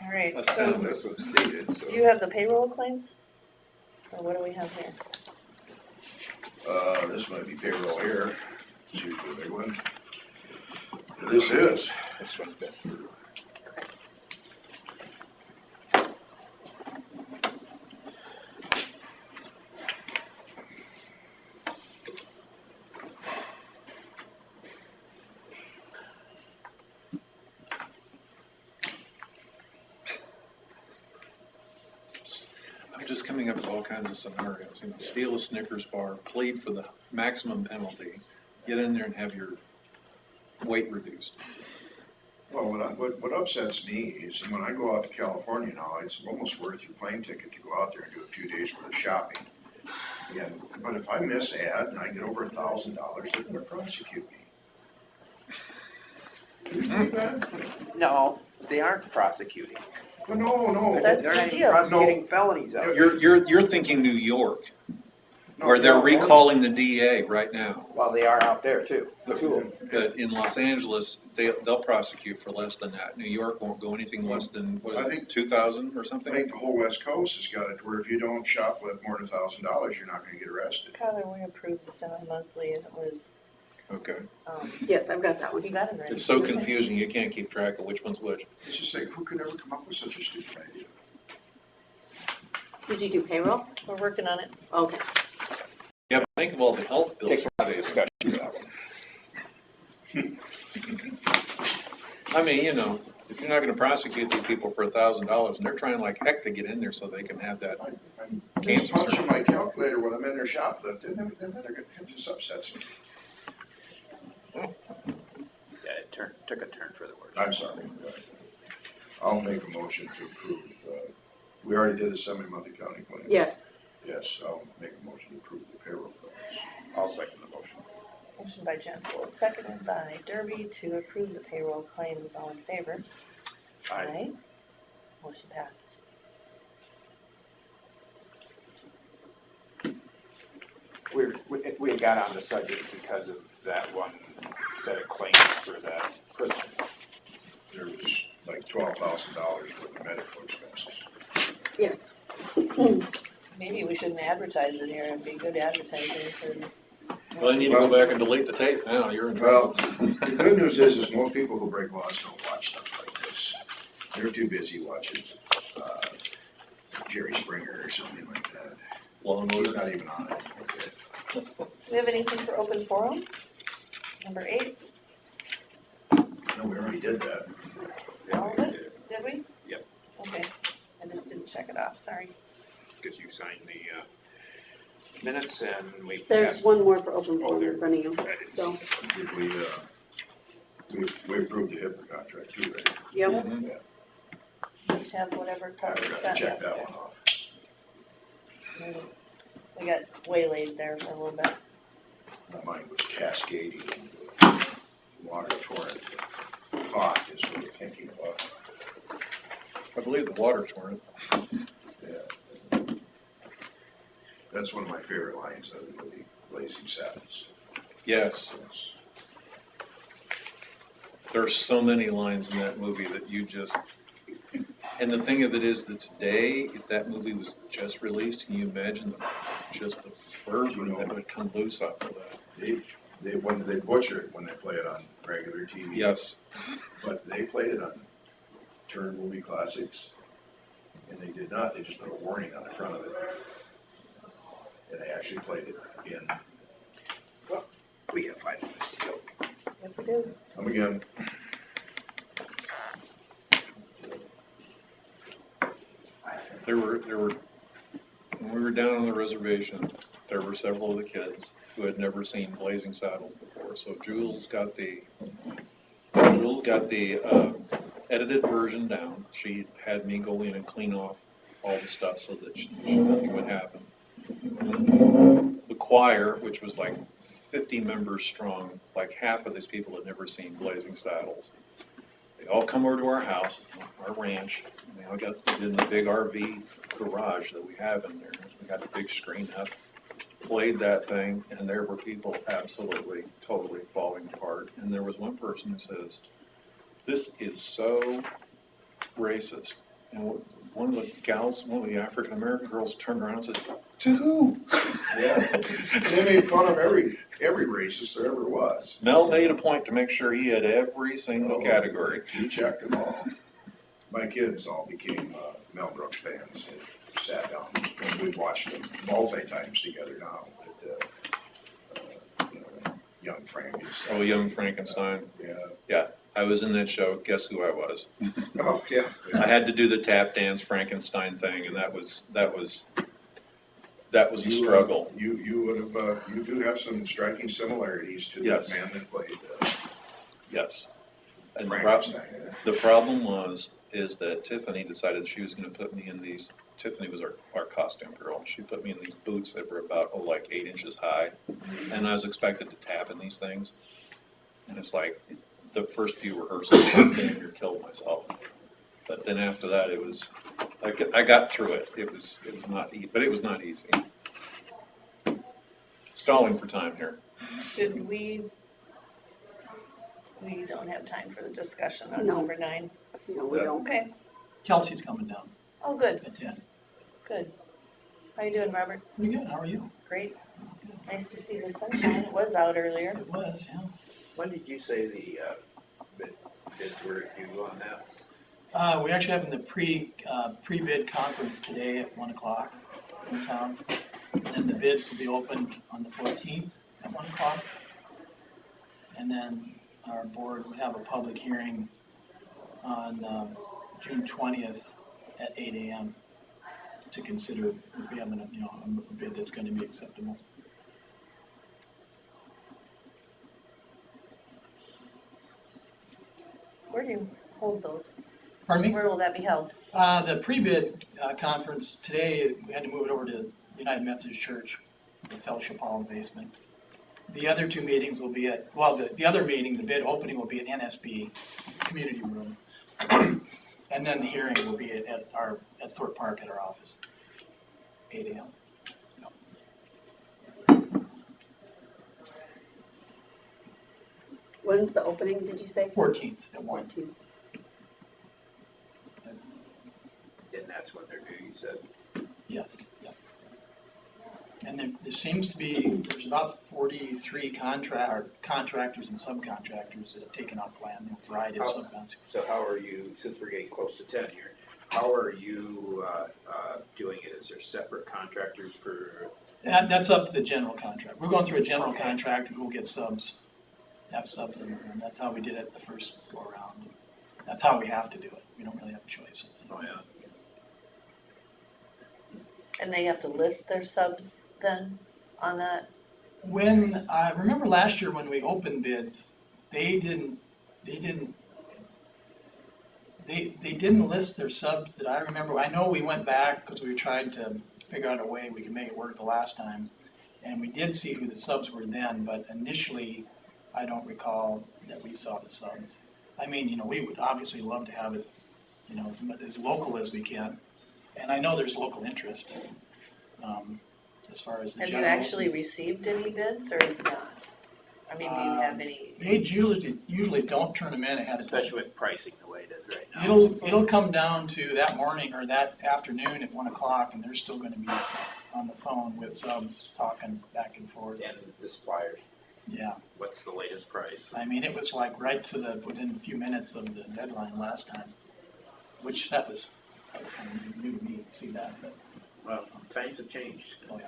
All right, so astounding. This was stated, so. do you have the payroll claims? Or what do we have here? This might be payroll here, it's usually a big one. This is. This one's been through. I'm just coming up with all kinds of scenarios, steal a Snickers bar, plead for the maximum penalty, get in there and have your weight reduced. Well, what upsets me is when I go out to California now, it's almost worth your plane ticket to go out there and do a few days worth of shopping. But if I miss ad and I get over $1,000, they're gonna prosecute me. Do you think that? No, they aren't prosecuting. Well, no. That's They're the not even deal. prosecuting felonies out. You're thinking New York, No, where they're California. recalling the DA right now. Well, they are out there too. Two of them. But in Los Angeles, they'll prosecute for less than that. New York won't go anything less than, what I is think- it, 2,000 or I something? think the whole West Coast has got it where if you don't shop with more than $1,000, you're not gonna get arrested. Kyler, we approved the semi-monthly and it was, Okay. Yes, I've got that one. you got it right. It's so confusing, you can't keep track of which one's which. It's just like, who could ever come up with such a stupid idea? Did you do payroll? We're working on it. Okay. Yeah, but think of all the health bills. Takes a lot of discussion for that one. Hmm. I mean, if you're not gonna prosecute these people for $1,000, and they're trying like heck to get in there so they can have that. I'm just Cancer punching surgery. my calculator when I'm in there shoplifting, and then it just upsets me. Yeah, it took a turn for the worse. I'm sorry. I'll make a motion to approve, we already did the semi-monthly county claim. Yes. Yes, I'll make a motion to approve the payroll claims. I'll second the motion. Motion by Jennifer, seconded by Derby to approve the payroll claims. All in favor? Aye. Motion passed. We had got on the subject because of that one set of claims for that prison. There was like $12,000 for the medical expenses. Yes. Maybe we shouldn't advertise it here. It'd be good advertising for. Well, you need to go back and delete the tape now, you're in Well, trouble. the good news is most people who break laws don't watch stuff like this. They're too busy watching, Jerry Springer or something like that. Law and He's order. not even on it, okay? Do we have anything for open forum? Number 8, No, we already did that. all of it? Did we? Yep. Okay, I just didn't check it off, sorry. Because you signed the minutes and we. There's one more for open forum in front of you. I didn't So, see. Did we approved the HIPAA contract too, right? yep. Mhm. Just have whatever I covered forgot that. to check that one off. We got waylaid there for a little bit. Mine was cascading water torrent. Thought is what we're thinking about. I believe the water torrent. Yeah. That's one of my favorite lines of the movie, Blazing Saddles. Yes, Yes. there's so many lines in that movie that you just, and the thing of it is that today, if that movie was just released, can you imagine just the fervor that would come loose off of that? They butcher it when they play it on regular TV. Yes, But they played it on Turner Movie Classics, and they did not, they just put a warning on the front of it. And they actually played it in, We have 5 minutes to go. If we do, come again, when we were down on the reservation, there were several of the kids who had never seen Blazing Saddles before. So Jules got the edited version down. She had me go in and clean off all the stuff so that nothing would happen. The choir, which was like 50 members strong, like half of these people had never seen Blazing Saddles. They all come over to our house, our ranch, and they all got in the big RV garage that we have in there. We got the big screen up, played that thing, and there were people absolutely, totally falling apart. And there was one person who says, "This is so racist." And one of the gals, one of the African-American girls turned around and said, "To who?" Yeah, they made fun of every racist there ever was. Mel made a point to make sure he had every single category. He checked them all. My kids all became Mel Brooks fans and sat down, and we've watched them multi-times together now with, Young Frank and stuff. Oh, Young Frankenstein. Yeah. I was in that show. Guess who I was? Oh, yeah. I had to do the tap dance Frankenstein thing, and that was a struggle. You would have, you do have some striking similarities to the Yes. man that played Yes. And Frankenstein. the problem is that Tiffany decided she was going to put me in these. Tiffany was our costume girl. She put me in these boots that were about like 8 inches high, and I was expected to tap in these things. And it's like the first few rehearsals, I damn near killed myself. But then after that, it was I got through it. It was not easy, but it was not easy. Stalling for time here. Should we don't have time for the discussion on No. number 9. No, we don't. Okay, Kelsey's coming down oh, good, at 10. good. How you doing, Robert? Pretty good, how are you? Great. Nice to see the sunshine. It was out earlier. It was, yeah. When did you say the bids were due on that? We actually having the pre-bid conference today at 1 o'clock in town. And then the bids will be opened on the 14th at 1 o'clock. And then our board will have a public hearing on June 20th at 8 a.m. to consider if we have a bid that's going to be acceptable. Where do you hold those? Pardon me? Where will that be held? The pre-bid conference today, we had to move it over to United Methodist Church, the Fellowship Hall in the basement. The other two meetings will be the other meeting, the bid opening will be at NSB Community Room. And then the hearing will be at Thorpe Park at our office, 8 a.m. When's the opening, did you say? 14th at 1. 14th. And that's when they're due, you said? Yes, yep. And there seems to be, there's about 43 contractors and subcontractors that have taken out plans, a variety of subcontractors. So how are you, since we're getting close to 10 here, how are you doing it? Is there separate contractors for? That's up to the general contract. We're going through a general contractor who will get subs, have subs in there, and that's how we did it the first go around. That's how we have to do it. We don't really have a choice. Oh, yeah. And they have to list their subs then on that? When, I remember last year when we opened bids, they didn't list their subs that I remember. I know we went back because we were trying to figure out a way we could make it work the last time. And we did see who the subs were then, but initially, I don't recall that we saw the subs. I mean, we would obviously love to have it, as local as we can. And I know there's local interest, as far as the Have you generals. actually received any bids or not? I mean, do you have any? They usually don't turn them in ahead of time. Especially with pricing the way it is right now. It'll come down to that morning or that afternoon at 1 o'clock, and they're still gonna be on the phone with subs talking back and forth. And the suppliers, Yeah, what's the latest price? I mean, it was like right to within a few minutes of the deadline last time, which that was kind of new to me to see that, but, Well, times have changed. oh yeah.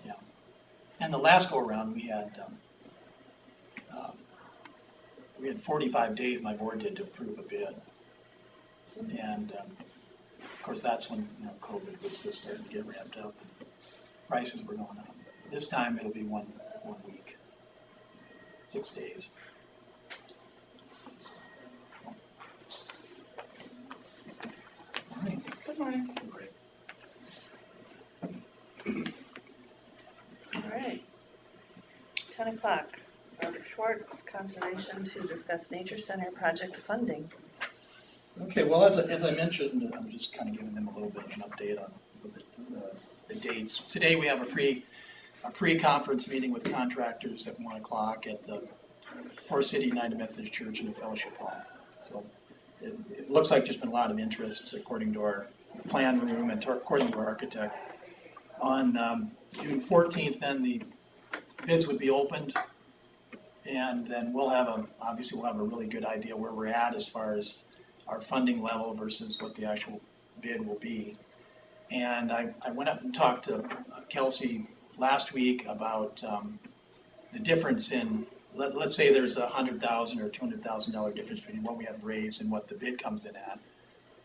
Yeah. And the last go around, we had 45 days, my board did, to approve a bid. And of course, that's when, COVID was just starting to get ramped up. Prices were going up. This time it'll be one week, 6 days. All right. Good morning. All right. 10 o'clock. Robert Schwartz, Conservation, to discuss Nature Center project funding. Okay, well, as I mentioned, I'm just kind of giving them a little bit of an update on the dates. Today, we have a pre-conference meeting with contractors at 1 o'clock at the Forest City United Methodist Church in the Fellowship Hall. So it looks like there's been a lot of interest according to our plan room and according to our architect. On June 14th, then the bids would be opened, and then obviously we'll have a really good idea where we're at as far as our funding level versus what the actual bid will be. And I went up and talked to Kelsey last week about the difference in, let's say there's $100,000 or $200,000 difference between what we have raised and what the bid comes in at.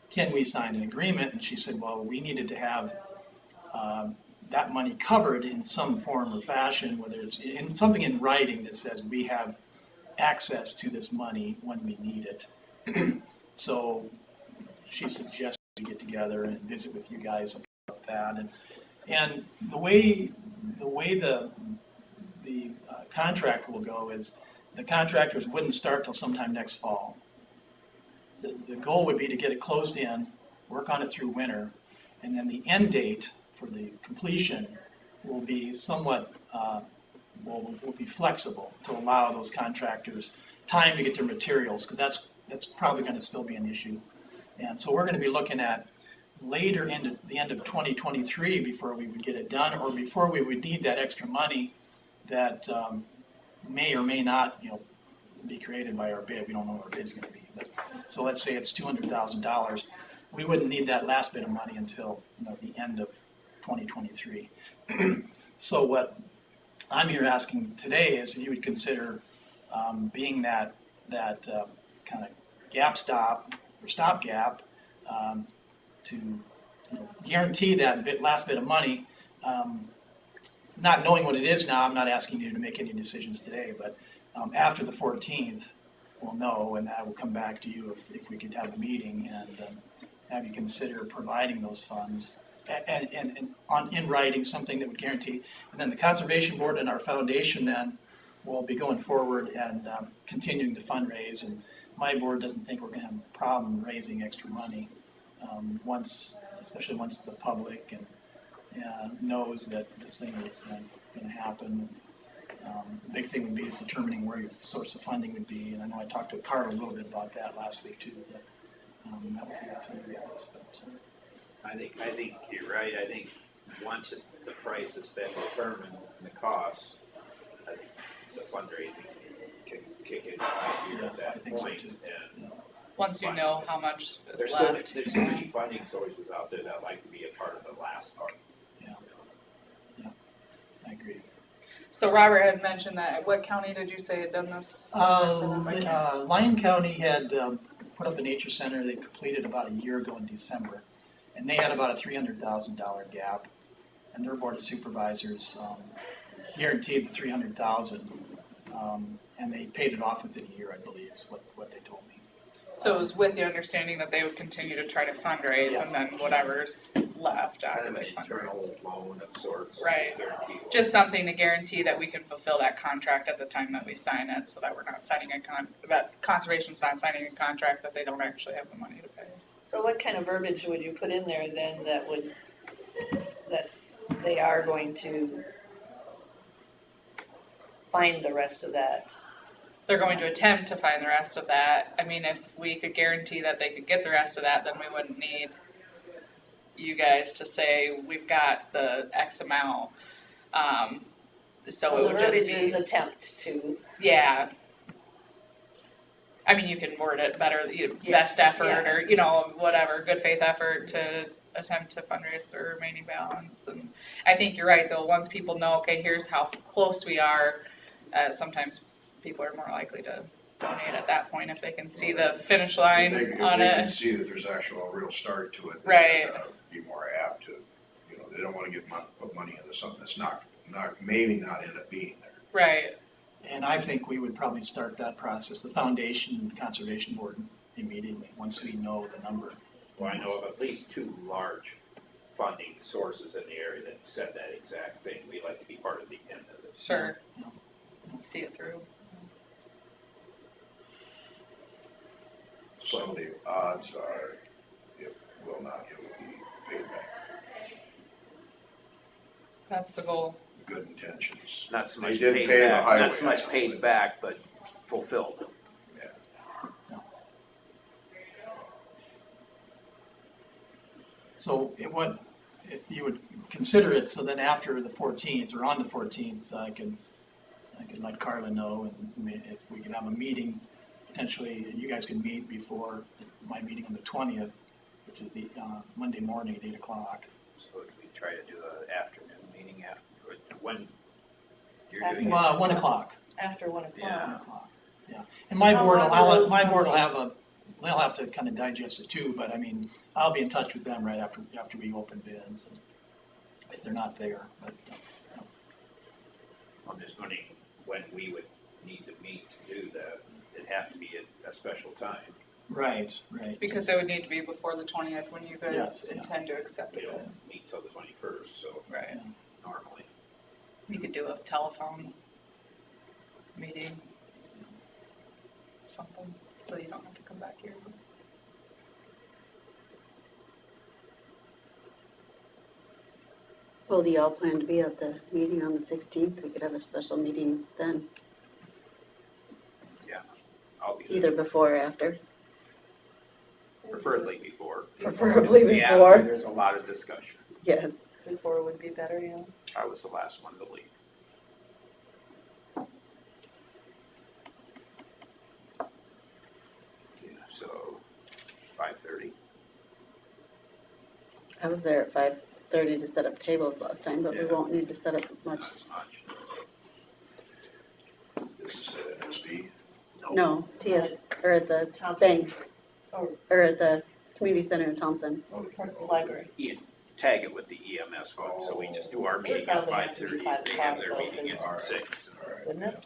Can we sign an agreement? And she said, well, we needed to have that money covered in some form or fashion, whether it's in something in writing that says we have access to this money when we need it. So she suggested we get together and visit with you guys about that. And the way the contract will go is the contractors wouldn't start till sometime next fall. The goal would be to get it closed in, work on it through winter, and then the end date for the completion will be somewhat, will be flexible to allow those contractors time to get their materials, because that's probably going to still be an issue. And so we're going to be looking at later into the end of 2023 before we would get it done, or before we would need that extra money that may or may not, be created by our bid. We don't know what our bid's going to be. But, so let's say it's $200,000. We wouldn't need that last bit of money until the end of 2023. So what I'm here asking today is if you would consider being that kind of gap stop or stopgap to guarantee that last bit of money. Not knowing what it is now, I'm not asking you to make any decisions today, but after the 14th, we'll know, and I will come back to you if we could have a meeting and have you consider providing those funds and in writing, something that would guarantee. And then the Conservation Board and our foundation then will be going forward and continuing to fundraise. And my board doesn't think we're going to have a problem raising extra money especially once the public and knows that this thing is going to happen. The big thing would be determining where your source of funding would be, and I know I talked to Carl a little bit about that last week too. But, that would be up to you guys. But, I think you're right. I think once the price has been determined and the cost, I think the fundraising can kick in at that point. So and once you know how much is there's left. there's so many funding sources out there that like to be a part of the last part. I agree. So Robert had mentioned that, what county did you say had done this? Lyon County had put up a nature center. They completed about a year ago in December, and they had about a $300,000 gap, and their board of supervisors guaranteed the $300,000, and they paid it off within a year, I believe, is what they told me. So it was with the understanding that they would continue to try to fundraise, Yeah. and then whatever's left after Kind of they an fundraise. internal loan of sorts. Right. Guaranteed. Just something to guarantee that we can fulfill that contract at the time that we sign it, so that we're not signing that conservation's not signing a contract that they don't actually have the money to pay. So what kind of verbiage would you put in there then that they are going to find the rest of that? They're going to attempt to find the rest of that. I mean, if we could guarantee that they could get the rest of that, then we wouldn't need you guys to say, we've got the X amount. So it the would just verbiage be, is attempt to. yeah. I mean, you can word it better, Yes, best effort, yeah. or, whatever, good faith effort to attempt to fundraise the remaining balance. And I think you're right, though, once people know, okay, here's how close we are, sometimes people are more likely to donate at that point if they can see the finish line If on they can it. see that there's actual real start to it, Right. they're gonna be more apt to, they don't wanna put money into something that's maybe not end up being there. Right, And I think we would probably start that process, the foundation and conservation board immediately, once we know the number. Well, I know of at least two large funding sources in the area that said that exact thing. We'd like to be part of the end of it. sure. See it through. So the odds are it will be paid back. That's the goal. Good intentions. Not so They much did paid pay the back, highway. not so much paid back, but fulfilled. So if you would consider it, so then after the 14th or on the 14th, I can let Carla know, and if we can have a meeting, potentially you guys can meet before my meeting on the 20th, which is the Monday morning at 8 o'clock. So we try to do an afternoon meeting after, when you're doing it. Well, 1 o'clock. After 1 o'clock. Yeah. 1 o'clock, yeah. And my How board, long are those my board will meetings? they'll have to kind of digest it too, but I mean, I'll be in touch with them right after we open bids, and if they're not there, but. I'm just wondering when we would need to meet to do that. It'd have to be at a special time. Right. Because it would need to be before the 20th when you guys Yes, yeah. intend to accept We it. don't meet till the 21st, so Right. normally. You could do a telephone meeting. Something, so you don't have to come back here. Well, do y'all plan to be at the meeting on the 16th? We could have a special meeting then, I'll be either before or after. preferably before. Preferably The after, before. There's a lot of discussion. Yes. Before would be better, yeah. I was the last one to leave. Yeah, so 5:30. I was there at 5:30 to set up tables last time, but we Yeah. won't need to set up much. Not as much. This is at NSD. No, TS, or at the Thompson. bank, Oh, or at the community center in Thompson. Oh, Park the library. Tag it with the EMS one, so we just do our meeting at Probably have to be 5:30. They have their 5 meeting o'clock, at 6. All right. Wouldn't it?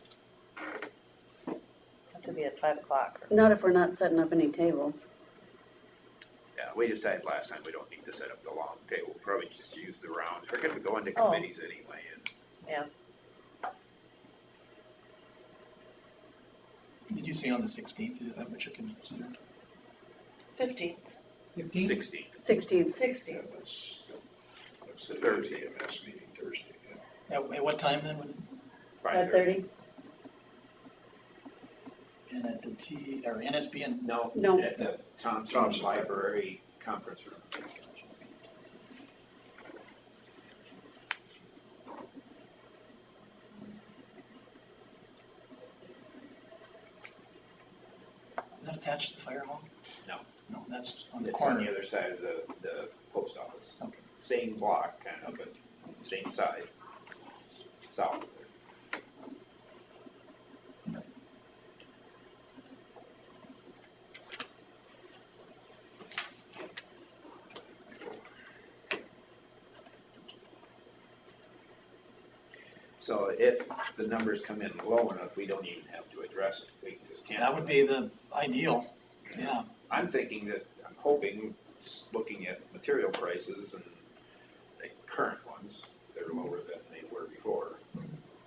Have to be at 5 o'clock. Not if we're not setting up any tables. Yeah, we decided last time we don't need to set up the long table. We'll probably just use the rounds. We're gonna go into Oh. committees anyway. And Yeah. Did you say on the 16th, is that what you're considering? 15th, 15th? 16. 16th. Yeah, 16th. that's the Thursday. EMS meeting Thursday, yeah. At what time then? 5:30? And at the or NSB and, No. No. At the Thompson Thompson. Library Conference Room. is that attached to the fire hall? No. No, that's on the It's on the corner. other side of the post office. Okay. Same block, kind of, but same side. South. So if the numbers come in low enough, we don't even have to address it. We can just cancel. That would be the ideal, yeah. I'm thinking that, I'm hoping, just looking at material prices and the current ones, they're lower than they were before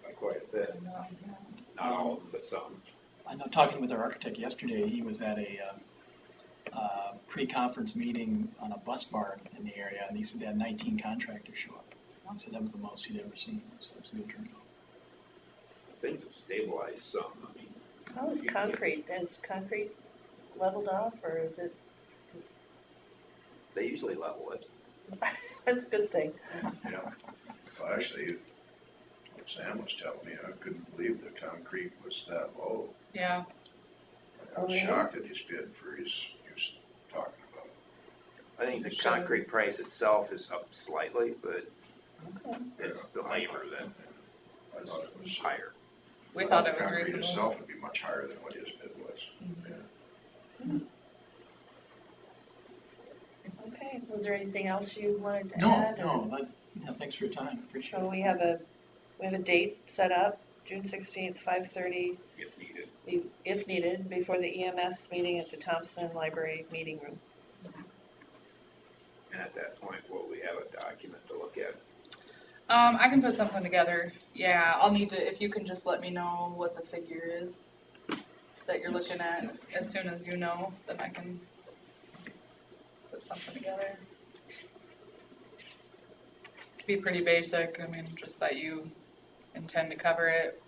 by quite a bit. Not all of them, but some. I know, talking with our architect yesterday, he was at a pre-conference meeting on a bus barn in the area, and he said they had 19 contractors show up. He said that was the most he'd ever seen, so it's a good turnout. Things have stabilized some, I mean. How is concrete? Is concrete leveled off or is it, They usually level it. that's a good thing. Yeah, well, actually, what Sam was telling me, I couldn't believe the concrete was that low. Yeah, I was Oh, yeah? shocked at his bid for he was talking about. I think the concrete price itself is up slightly, but Okay. it's the labor that I thought it was is higher. we thought it was concrete reasonable. itself would be much higher than what his bid was there anything else you wanted to No, add? no, thanks for your time, appreciate So it. we have a date set up, June 16th, 5:30, if needed. if needed, before the EMS meeting at the Thompson Library Meeting Room. And at that point, will we have a document to look at? I can put something together. Yeah, I'll need to, if you can just let me know what the figure is that you're looking at, as soon as you know, then I can put something together. Be pretty basic, I mean, just that you intend to cover it.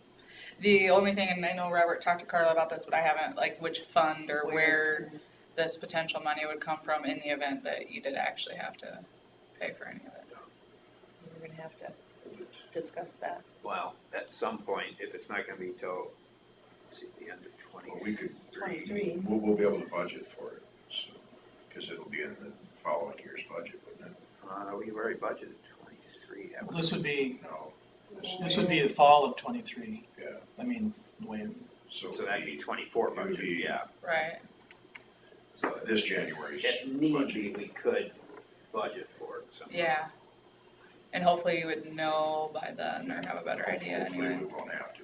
The only thing, and I know Robert talked to Carla about this, but I haven't, like, which fund or where this potential money would come from in the event that you did actually have to pay for any of it. We're gonna have to discuss that. Well, at some point, if it's not gonna be till, see, the end of Well, 23. we could, 23. we'll be able to budget for it, so, because it'll be in the following year's budget, wouldn't it? We've already budgeted 23, haven't we? This would be, No. this would be the fall of 23. Yeah, I mean, the way, So that'd be 24 It would budget, be- yeah. Right, So this January's if need budget. be, we could budget for it somehow. yeah. And hopefully you would know by then or have a better idea Hopefully anyway. we won't have to.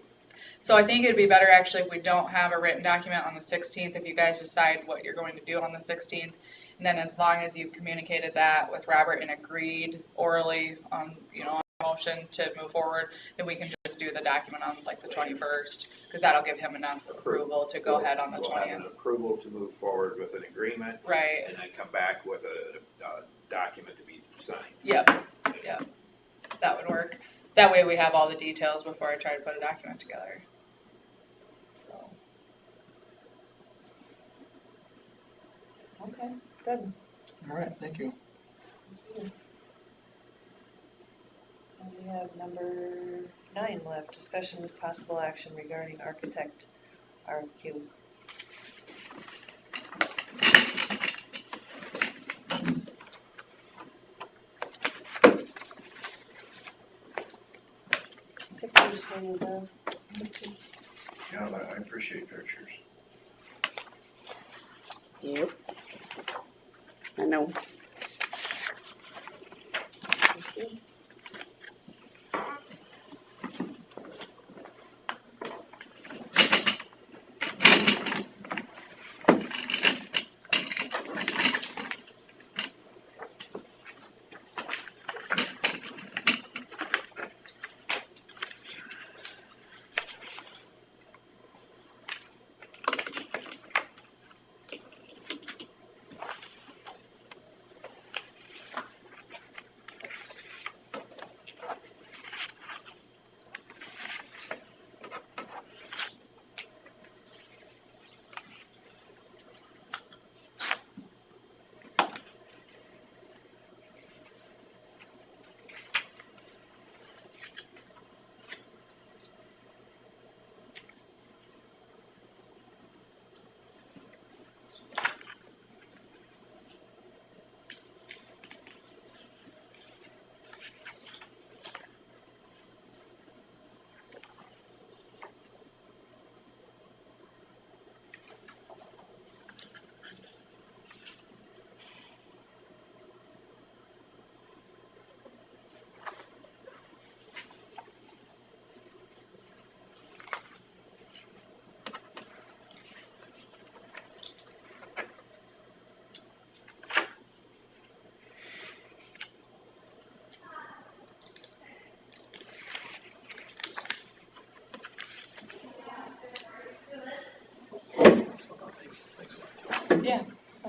So I think it'd be better actually if we don't have a written document on the 16th, if you guys decide what you're going to do on the 16th. And then as long as you've communicated that with Robert and agreed orally on, on a motion to move forward, then we can just do the document on like the 21st, because that'll give him enough approval to go ahead on the We'll have an 20th. approval to move forward with an agreement, Right, and then come back with a document to be signed. yep, that would work. That way we have all the details before I try to put a document together. So, Okay, good. all right, thank you. And we have number 9 left, discussion with possible action regarding architect RFQ. Pictures for you, Bev. Pictures. Yeah, I appreciate pictures. Yep. I know. Thank you.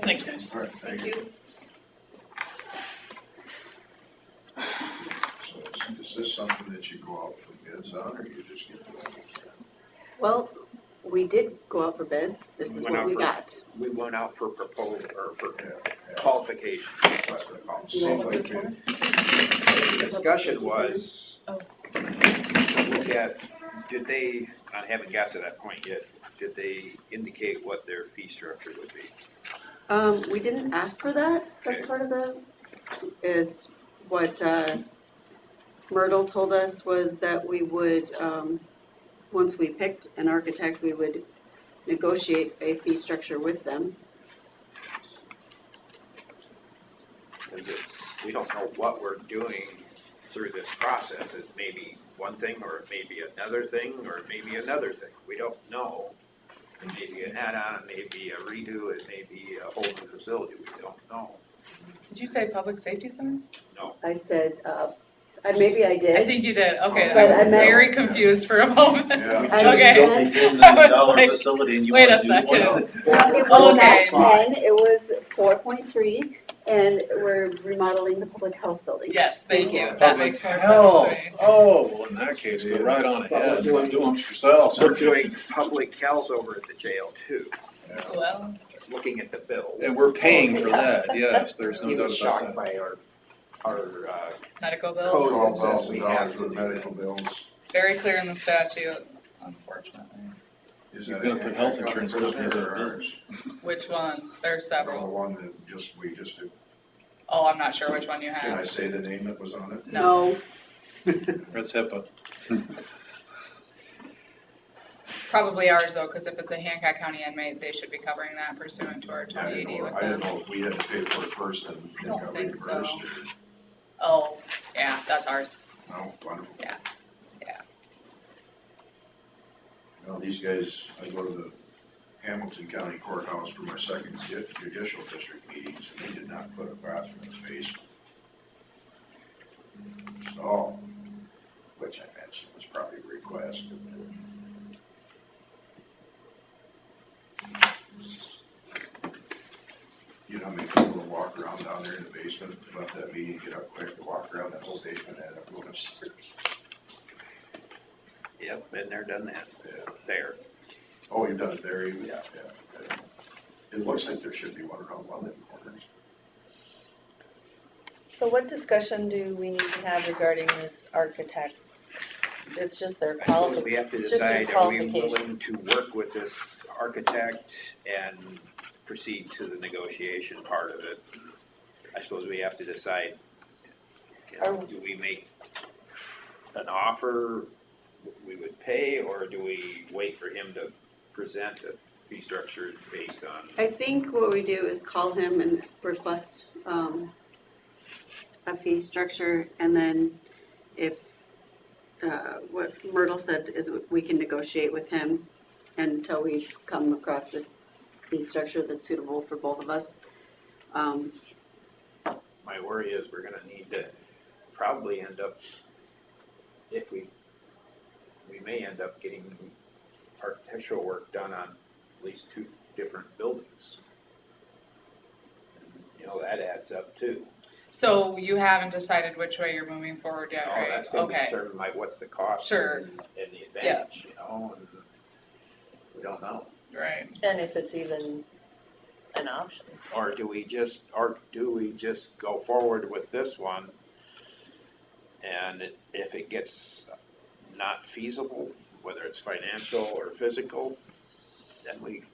Thanks. Thanks, guys. All right, thank you. So is this something that you go out for bids on, or you just get the one you can? Well, we did go out for bids. This We is went what out we for- got. We went out for proposal, or for Yeah. qualification, that's what it's called. Seemed what's like this it- for? The discussion was, Oh. look at, did they, I haven't got to that point yet, did they indicate what their fee structure would be? We didn't ask for that as Okay. part of the, it's what Myrtle told us was that we would, once we picked an architect, we would negotiate a fee structure with them. Because we don't know what we're doing through this process. It may be one thing, or it may be another thing, or it may be another thing. We don't know. It may be an add-on, it may be a redo, it may be a whole new facility. We don't know. Did you say public safety center? No. I said, maybe I I did. think you did, okay, But I I was meant- very confused for a moment. Yeah. I Okay. built a $10 I was million like, facility and you wait want a to do one second. thing. It was Okay. not 10, it was 4.3, and we're remodeling the public health building. Yes, thank you, that Public makes more sense health. to me. Oh, well, in that case, go right on ahead, do them yourself. We're doing public health over at the jail too, Well, looking at the bills. And we're paying for that, yes, there's He no was doubt about shocked that. by our medical Code. bills, $12,000 with medical bills. it's very clear in the statute, unfortunately. Is You're that gonna a put health handicap insurance person companies out or of ours? business. Which one? There's The several. one that we just did. Oh, I'm not sure which one you Can I have. say the name that was on it? No, That's HIPAA. probably ours though, because if it's a Hancock County inmate, they should be covering that pursuant to our I 2080 didn't with know, I didn't them. know if we had to pay for it first and I then don't got think so. reimbursed Oh, yeah, that's ours. or, no, wonderful. Yeah, yeah. Well, these guys, I go to the Hamilton County Courthouse for my second judicial district meetings, and they did not put a bathroom in the basement. So, which I mentioned was probably a request. You know how many people will walk around down there in the basement, left that meeting, get up quick, to walk around that whole basement, and end up going upstairs. Yep, been there, done that. Yeah. There. Oh, you've done it there, even? Yeah. It looks like there should be one around one of the corners. So what discussion do we need to have regarding this architect? It's just their I suppose qualifications. we have to It's just their decide, are we willing qualifications. to work with this architect and proceed to the negotiation part of it? I suppose we have to decide, do we make an offer we would pay, or do we wait for him to present a fee structure based on? I think what we do is call him and request a fee structure, and then if, what Myrtle said is we can negotiate with him until we come across a fee structure that's suitable for both of us. My worry is we're gonna need to probably end up, if we may end up getting architectural work done on at least 2 different buildings. You know, that adds up too. So you haven't decided which way you're moving forward yet, No, right? that's gonna be Okay, determined by what's the cost Sure. and the advantage, you know, and we don't know. right. And if it's even an option. Or do we just go forward with this one? And if it gets not feasible, whether it's financial or physical, then we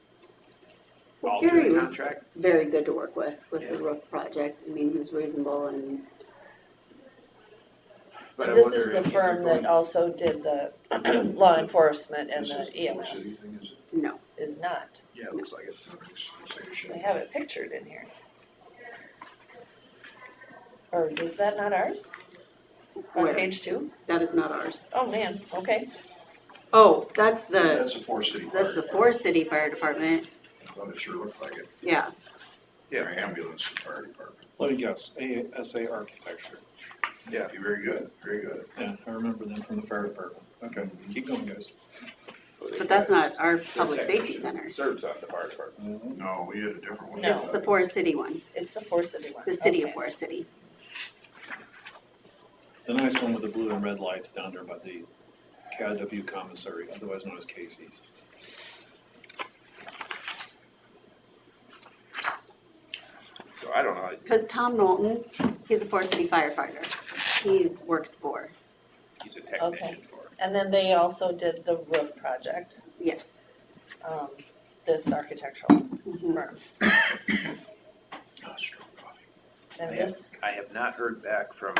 Well, alter Gary the was contract. very good to work with the Yeah. roof project. I mean, he was reasonable and But I This wonder is the if you're firm going- that also did the law enforcement and This the is the Forest City EMS. thing, is it? no. Is not. Yeah, it looks like it. Looks like it should They be. have it pictured in here. Or is that not ours? On Where? page 2? That is not ours. Oh, man, okay. Oh, that's the, That's a Forest City Fire that's the Department. Forest City Fire Department. Well, it sure looked like it. Yeah, Their ambulance and fire department. Let me guess, ASA Architecture. Yeah. Very good, very good. Yeah, I remember them from the fire department. Okay, keep going, guys. but that's not our public safety center. Serves on the fire department. No, we had a different one. No. It's the Forest City one, It's the Forest City one. the city of Okay. Forest City. The nice one with the blue and red lights down there by the KIW commissary, otherwise known as Casey's. So I don't know, Because Tom Knowlton, he's a Forest City firefighter. He works for, he's a technician for it. And then they also did the roof project, yes. this architectural Mhm. firm. Strong coffee. And I have- this, I have not heard back from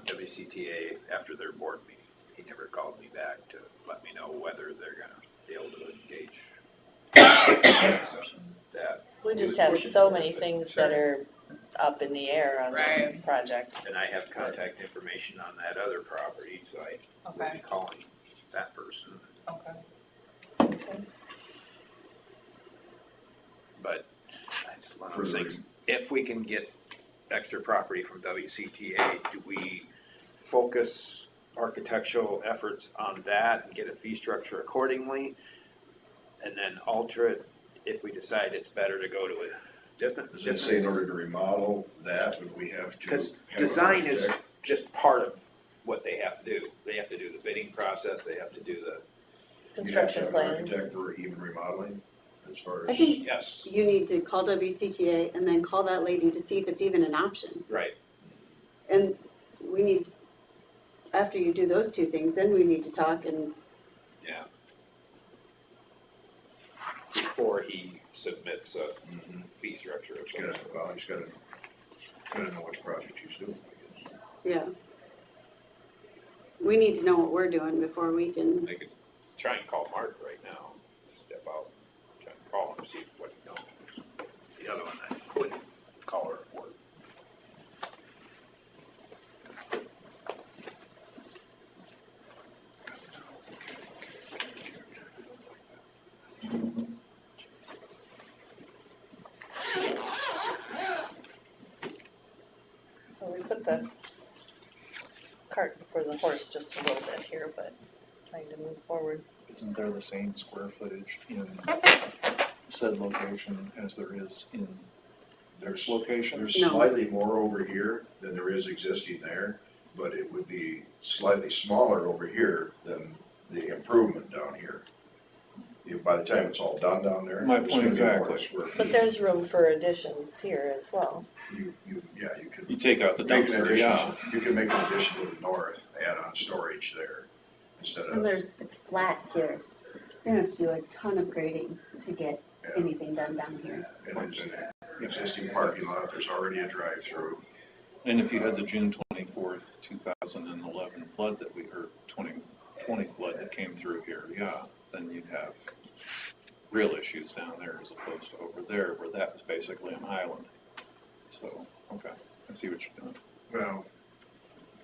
WCTA after their board meeting. He never called me back to let me know whether they're gonna be able to engage. That, we he just was have pushing so for it, many but things sure. that are up in the air on this Right. project. And I have contact information on that other property, so I will Okay, be calling that person. okay. But that's one of those things, if we can get extra property from WCTA, do we focus architectural efforts on that and get a fee structure accordingly? And then alter it if we decide it's better to go to a different. Does it say in order to remodel that, would we have to? Because have an design is architect? just part of what they have to do. They have to do the bidding process, they have to do the, You'd have to Construction have an plan. architect for even remodeling, as far I as, think yes, you need to call WCTA and then call that lady to see if it's even an option. right. And we need, after you do those two things, then we need to talk and, Yeah. Before he submits a Mhm. fee structure of he's some gotta, sort. well, he's gotta know which project he's doing, I guess. yeah. We need to know what we're doing before we can, I could try and call Mark right now, step out, try and call him, see what he knows. The other one, I wouldn't call her at work. So we put the cart before the horse just a little bit here, but trying to move forward. Isn't there the same square footage in said location as there is in this location? There's No. slightly more over here than there is existing there, but it would be slightly smaller over here than the improvement down here. By the time it's all done down there. My it's point gonna be more exactly. square But feet. there's room for additions here as well. Yeah, you could. You take out the Make an dumpster, addition, yeah. you can make an addition to the north, add on storage there, instead and of, there's, it's flat here. We're gonna have to do a ton of grading to get yeah, anything done down here. and it's an existing parking lot, there's already a drive-through. And if you had the June 24th, 2011 flood that we heard, 2020 flood that came through here, yeah, then you'd have real issues down there as opposed to over there where that was basically an island. So, okay, I see what you're doing. Well,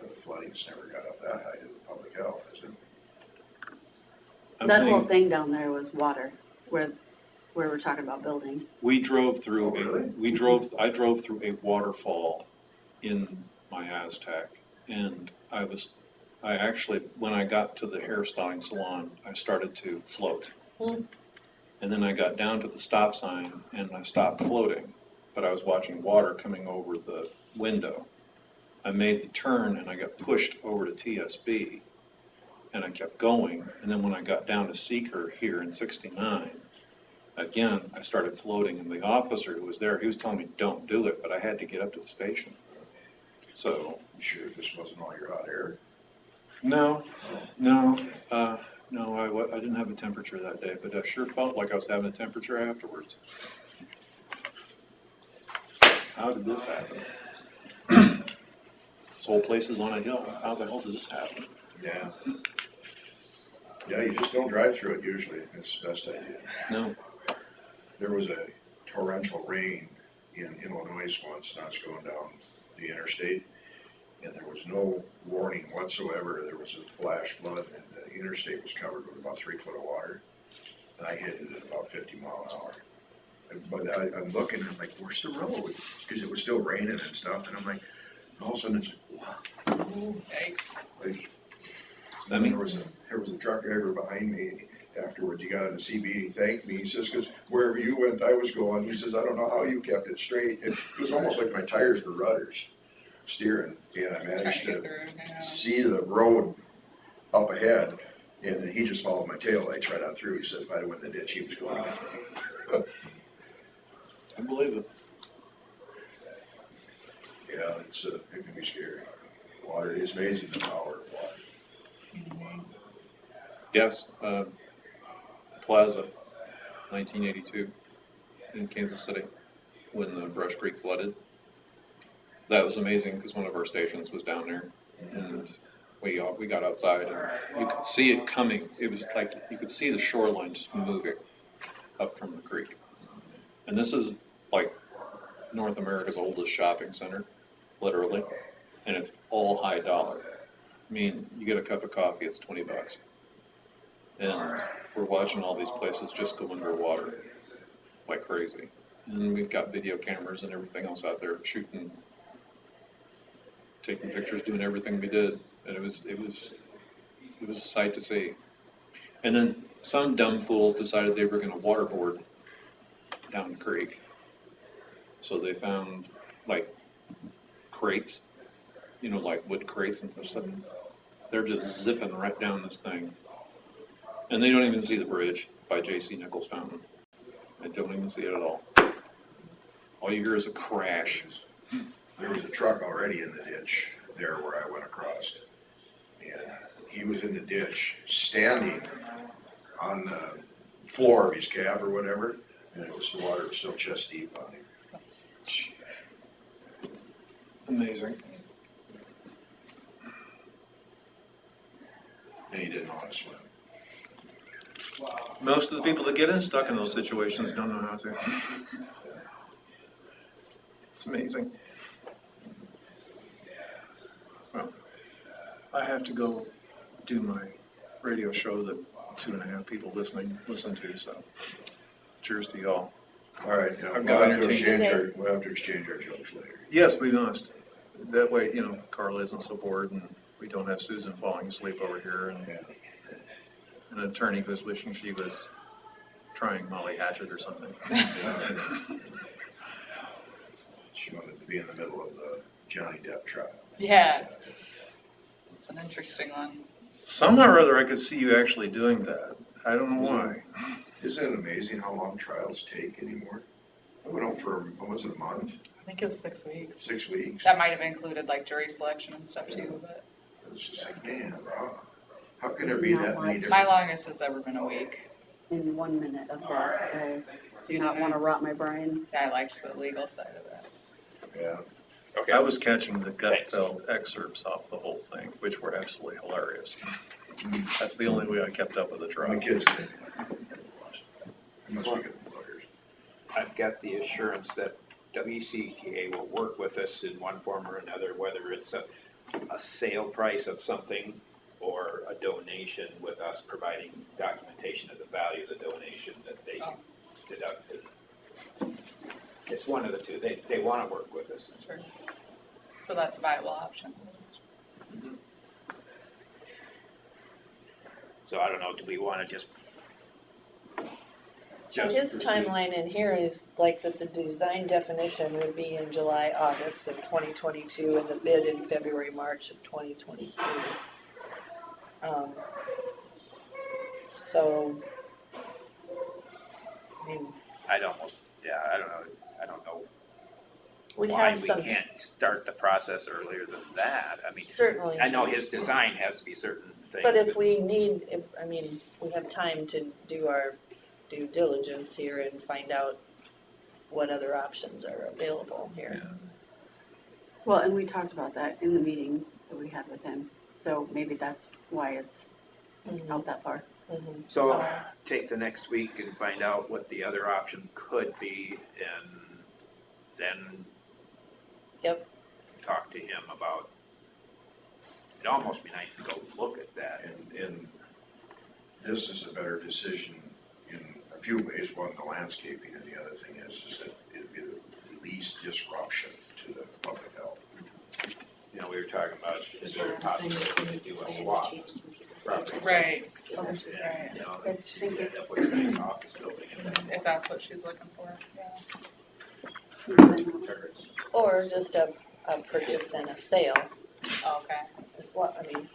the flooding's never got up that high to the public health, is it? I'm That whole saying, thing down there was water, where we're talking about building. we drove through, Oh, really? I drove through a waterfall in my Aztec, and I actually, when I got to the hairstyling salon, I started to float. Hmm. And then I got down to the stop sign and I stopped floating, but I was watching water coming over the window. I made the turn and I got pushed over to TSB, and I kept going, and then when I got down to Seeker here in 69, again, I started floating, and the officer who was there, he was telling me, don't do it, but I had to get up to the station. So, You sure this wasn't all your hot air? no, I didn't have a temperature that day, but I sure felt like I was having a temperature afterwards. How did this happen? This whole place is on a hill, how the hell does this happen? Yeah. Yeah, you just don't drive through it usually, it's the best idea. No, There was a torrential rain in Illinois once, and I was going down the interstate, and there was no warning whatsoever. There was a flash flood, and the interstate was covered with about 3 foot of water. And I hit it at about 50 mile an hour. But I'm looking, and I'm like, where's the road? Because it was still raining and stuff, and I'm like, all of a sudden it's like, wow. Yikes. Semi? There was a truck driver behind me. Afterwards, he got on the CB, he thanked me, he says, because wherever you went, I was going. He says, I don't know how you kept it straight. It was almost like my tires were rudders steering, and I Trying managed to get to through, yeah. see the road up ahead, and then he just followed my tail lights right on through. He said if I'd have went in the ditch, he was going. I believe it. Yeah, it can be scary. Water, it's amazing the power of water. Yes, Plaza, 1982, in Kansas City, when the Brush Creek flooded. That was amazing because one of our stations was down there, and we got outside and you could see it coming. It was like you could see the shoreline just moving up from the creek. And this is like North America's oldest shopping center, literally, and it's all high dollar. I mean, you get a cup of coffee, it's $20. And we're watching all these places just go underwater like crazy. And we've got video cameras and everything else out there shooting, taking pictures, doing everything we did. And it was a sight to see. And then some dumb fools decided they were gonna waterboard down the creek. So they found like crates, you know, like wood crates and stuff. They're just zipping right down this thing. And they don't even see the bridge by J.C. Nichols Fountain. They don't even see it at all. All you hear is a crash. There was a truck already in the ditch there where I went across. And he was in the ditch, standing on the floor of his cab or whatever, and it was, the water was still chest deep on him. Amazing. And he didn't know how to swim. Most of the people that get stuck in those situations don't know how to. It's amazing. Well, I have to go do my radio show that 2.5 people listen to, so cheers to y'all. All right, I've got we'll have to exchange our jokes later. Yes, we must. That way, you know, Carla isn't so bored and we don't have Susan falling asleep over here and an attorney who's wishing she was trying Molly Hatchet or something. She wanted to be in the middle of the Johnny Depp trial. Yeah. It's an interesting one. Somehow or other, I could see you actually doing that. I don't know why. Isn't it amazing how long trials take anymore? I went on for, what was it, a month? I think it was 6 weeks. 6 weeks? That might have included like jury selection and stuff too, but It was just like, man, wow. How can there be that many my different? longest has ever been a week. In 1 minute of that, I do not want to rot my brain. I liked the legal side of it. Yeah. I was catching the gut-filled excerpts off the whole thing, which were absolutely hilarious. That's the only way I kept up with the My trial. kids did. You must be good lawyers. I've got the assurance that WCTA will work with us in one form or another, whether it's a sale price of something or a donation, with us providing documentation of the value of the donation that they deducted. It's one of the two. They want to work with us. Sure. So that's a viable option. So I don't know, do we want to just So his proceed? timeline in here is like that the design definition would be in July, August of 2022, and the bid in February, March of 2023. So, I mean, I don't know. I don't know we why have we some, can't start the process earlier than that. I mean, certainly. I know his design has to be certain things. But if we need, we have time to do our due diligence here and find out what other options are available here. Well, and we talked about that in the meeting that we had with him, so maybe that's why it's out that far. Mhm. So take the next week and find out what the other option could be, and then Yep. talk to him about, it'd almost be nice to go look at that. And this is a better decision in a few ways. One, the landscaping, and the other thing is that it'd be the least disruption to the public health. You know, we were talking about, is there a possibility to do a swap? Right, And, you know, Good, she thank could you. end up with a nice office building and then if that's what she's looking for, yeah. turrets. Or just a purchase and a sale, Okay. is what, I mean,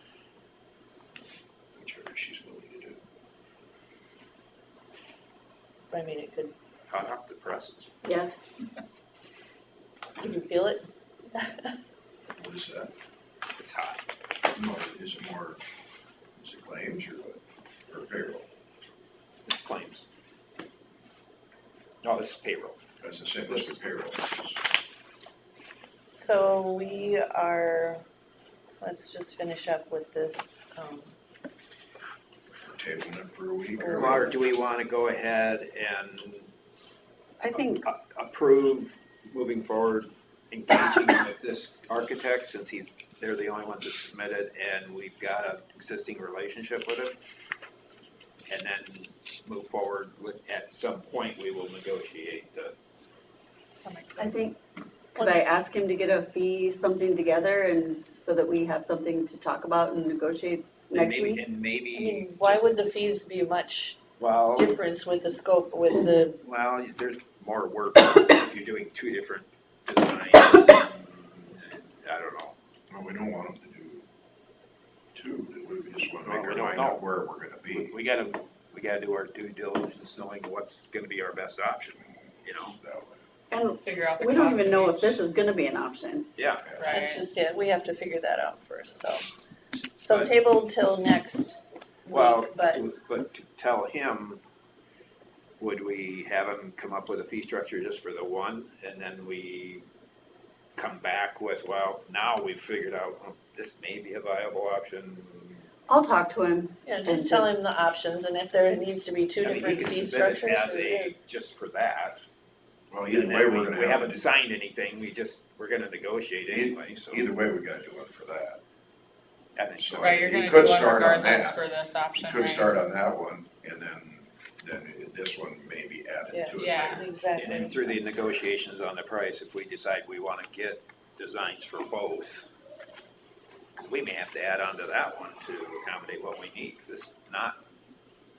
Whichever she's willing to do. it could, Hot off the presses. Yes. can you feel it? What is that? It's hot. No, is it more, is it claims or what? Or payroll? It's claims. No, this is payroll. As I said, this is payroll. So we are, let's just finish up with this, We're tabling it for a week or? Or do we want to go ahead and I think, approve moving forward, engaging with this architect, since they're the only ones that submitted, and we've got an existing relationship with him. And then move forward with, at some point, we will negotiate the, That makes I sense. think, could I ask him to get a fee, something together, and so that we have something to talk about and negotiate next maybe, week? and I maybe. mean, why just- would the fees be much Well, difference with the scope, with the, well, there's more work if you're doing two different designs. I don't know. Well, we don't want them to do two, do we? We just want to Well, make we our don't mind know. up where we're gonna be. We gotta do our due diligence, knowing what's gonna be our best option, you know? That way. And Figure out the we don't cost even of know if each. this is gonna be an option. Yeah. that's Right. just it, we have to figure that out first, so. So But- table till next Well, week, but, but to tell him, would we have him come up with a fee structure just for the one, and then we come back with, well, now we've figured out, oh, this may be a viable option. I'll talk to him. yeah, just tell him the options, and if there needs to be two I mean, he different can fee submit it structures, as there a, is. just for that. Well, either And way, then we're gonna we have haven't to, signed anything, we're gonna negotiate anyway, so. either way, we gotta do one for that. I think so. Right, you're You gonna could do one start on regardless that. for this option, Could right? start on that one, and then this one may be added Yeah. to it Yeah. later. Exactly. And then through the negotiations on the price, if we decide we wanna get designs for both, we may have to add on to that one to accommodate what we need, because it's not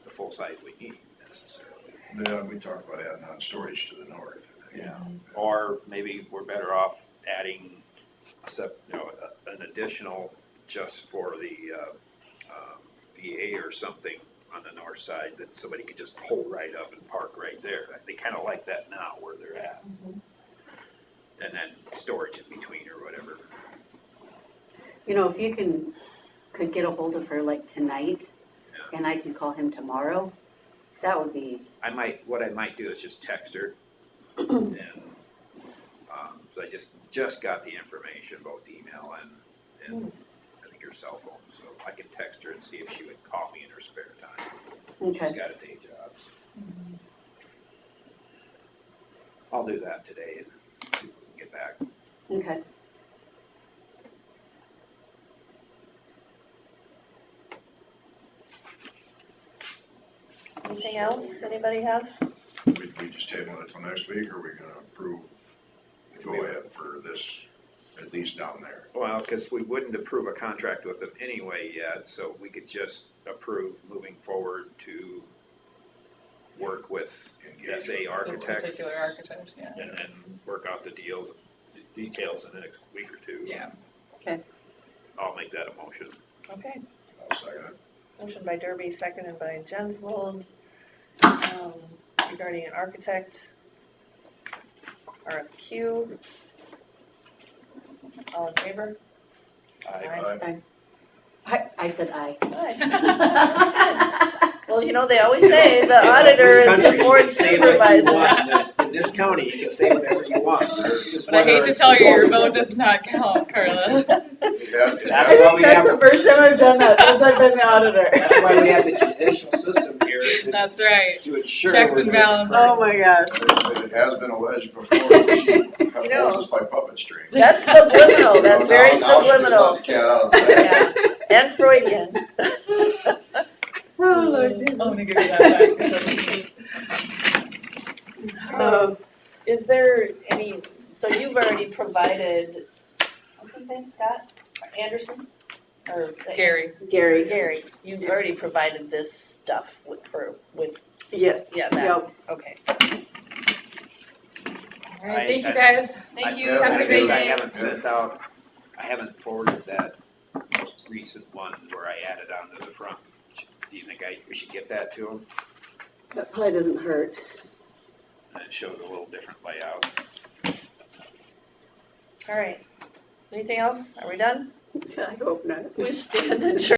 the full size we need necessarily. Yeah, we talked about adding on storage to the north. Yeah. Or maybe we're better off adding an additional just for the VA or something on the north side that somebody could just pull right up and park right there. They kind of like that now where they're at. And then storage in between or whatever. You know, if you could get a hold of her like tonight, Yeah. and I can call him tomorrow, that would be, What I might do is just text her and, so I just got the information, both email and I think her cell phone, so I can text her and see if she would call me in her spare time. She's okay, got a day job. I'll do that today and see if we can get back. okay. Anything else, anybody have? We just table it till next week, or are we gonna approve, go ahead for this, at least down there? Well, because we wouldn't approve a contract with them anyway yet, so we could just approve moving forward to work with Engage SA with This architects. particular architect, yeah. And then work out the details in the next week or two. Yeah. I'll make that a motion. Okay, I'll second it. motion by Derby, seconded by Jensvold, regarding an architect, RFQ. All in favor? Aye. I said aye. Aye. Well, you know, they always say the auditor is the board supervisor. In this county, you can say whatever you want. But I hate to tell you, your vote does not count, Carla. Yeah, That's yeah, why we That's have, the first time I've done that since I've been the auditor. that's why we have the judicial system here That's right. to ensure. Checks we're and doing it balances. Oh my gosh. but it has been alleged before, that she holds us by puppet strings. That's subliminal, that's Now- very now she just let subliminal. the cat out of the bag. Yeah, and Freudian. Oh, Lord Jesus. I'm gonna give you that back. So, is there any, so you've already provided, what's his name, Scott Anderson? Or? Gary, Gary, Gary, you've already provided this stuff with, yes. yeah, that, Yep. okay. all right, thank you guys. Thank you, Yeah, have a I great guess I day. haven't sent out, I haven't forwarded that most recent one where I added on to the front. Do you think we should get that to them? That probably doesn't hurt. And it shows a little different layout. All right, anything else? Are we done? I hope not. We stand adjourned.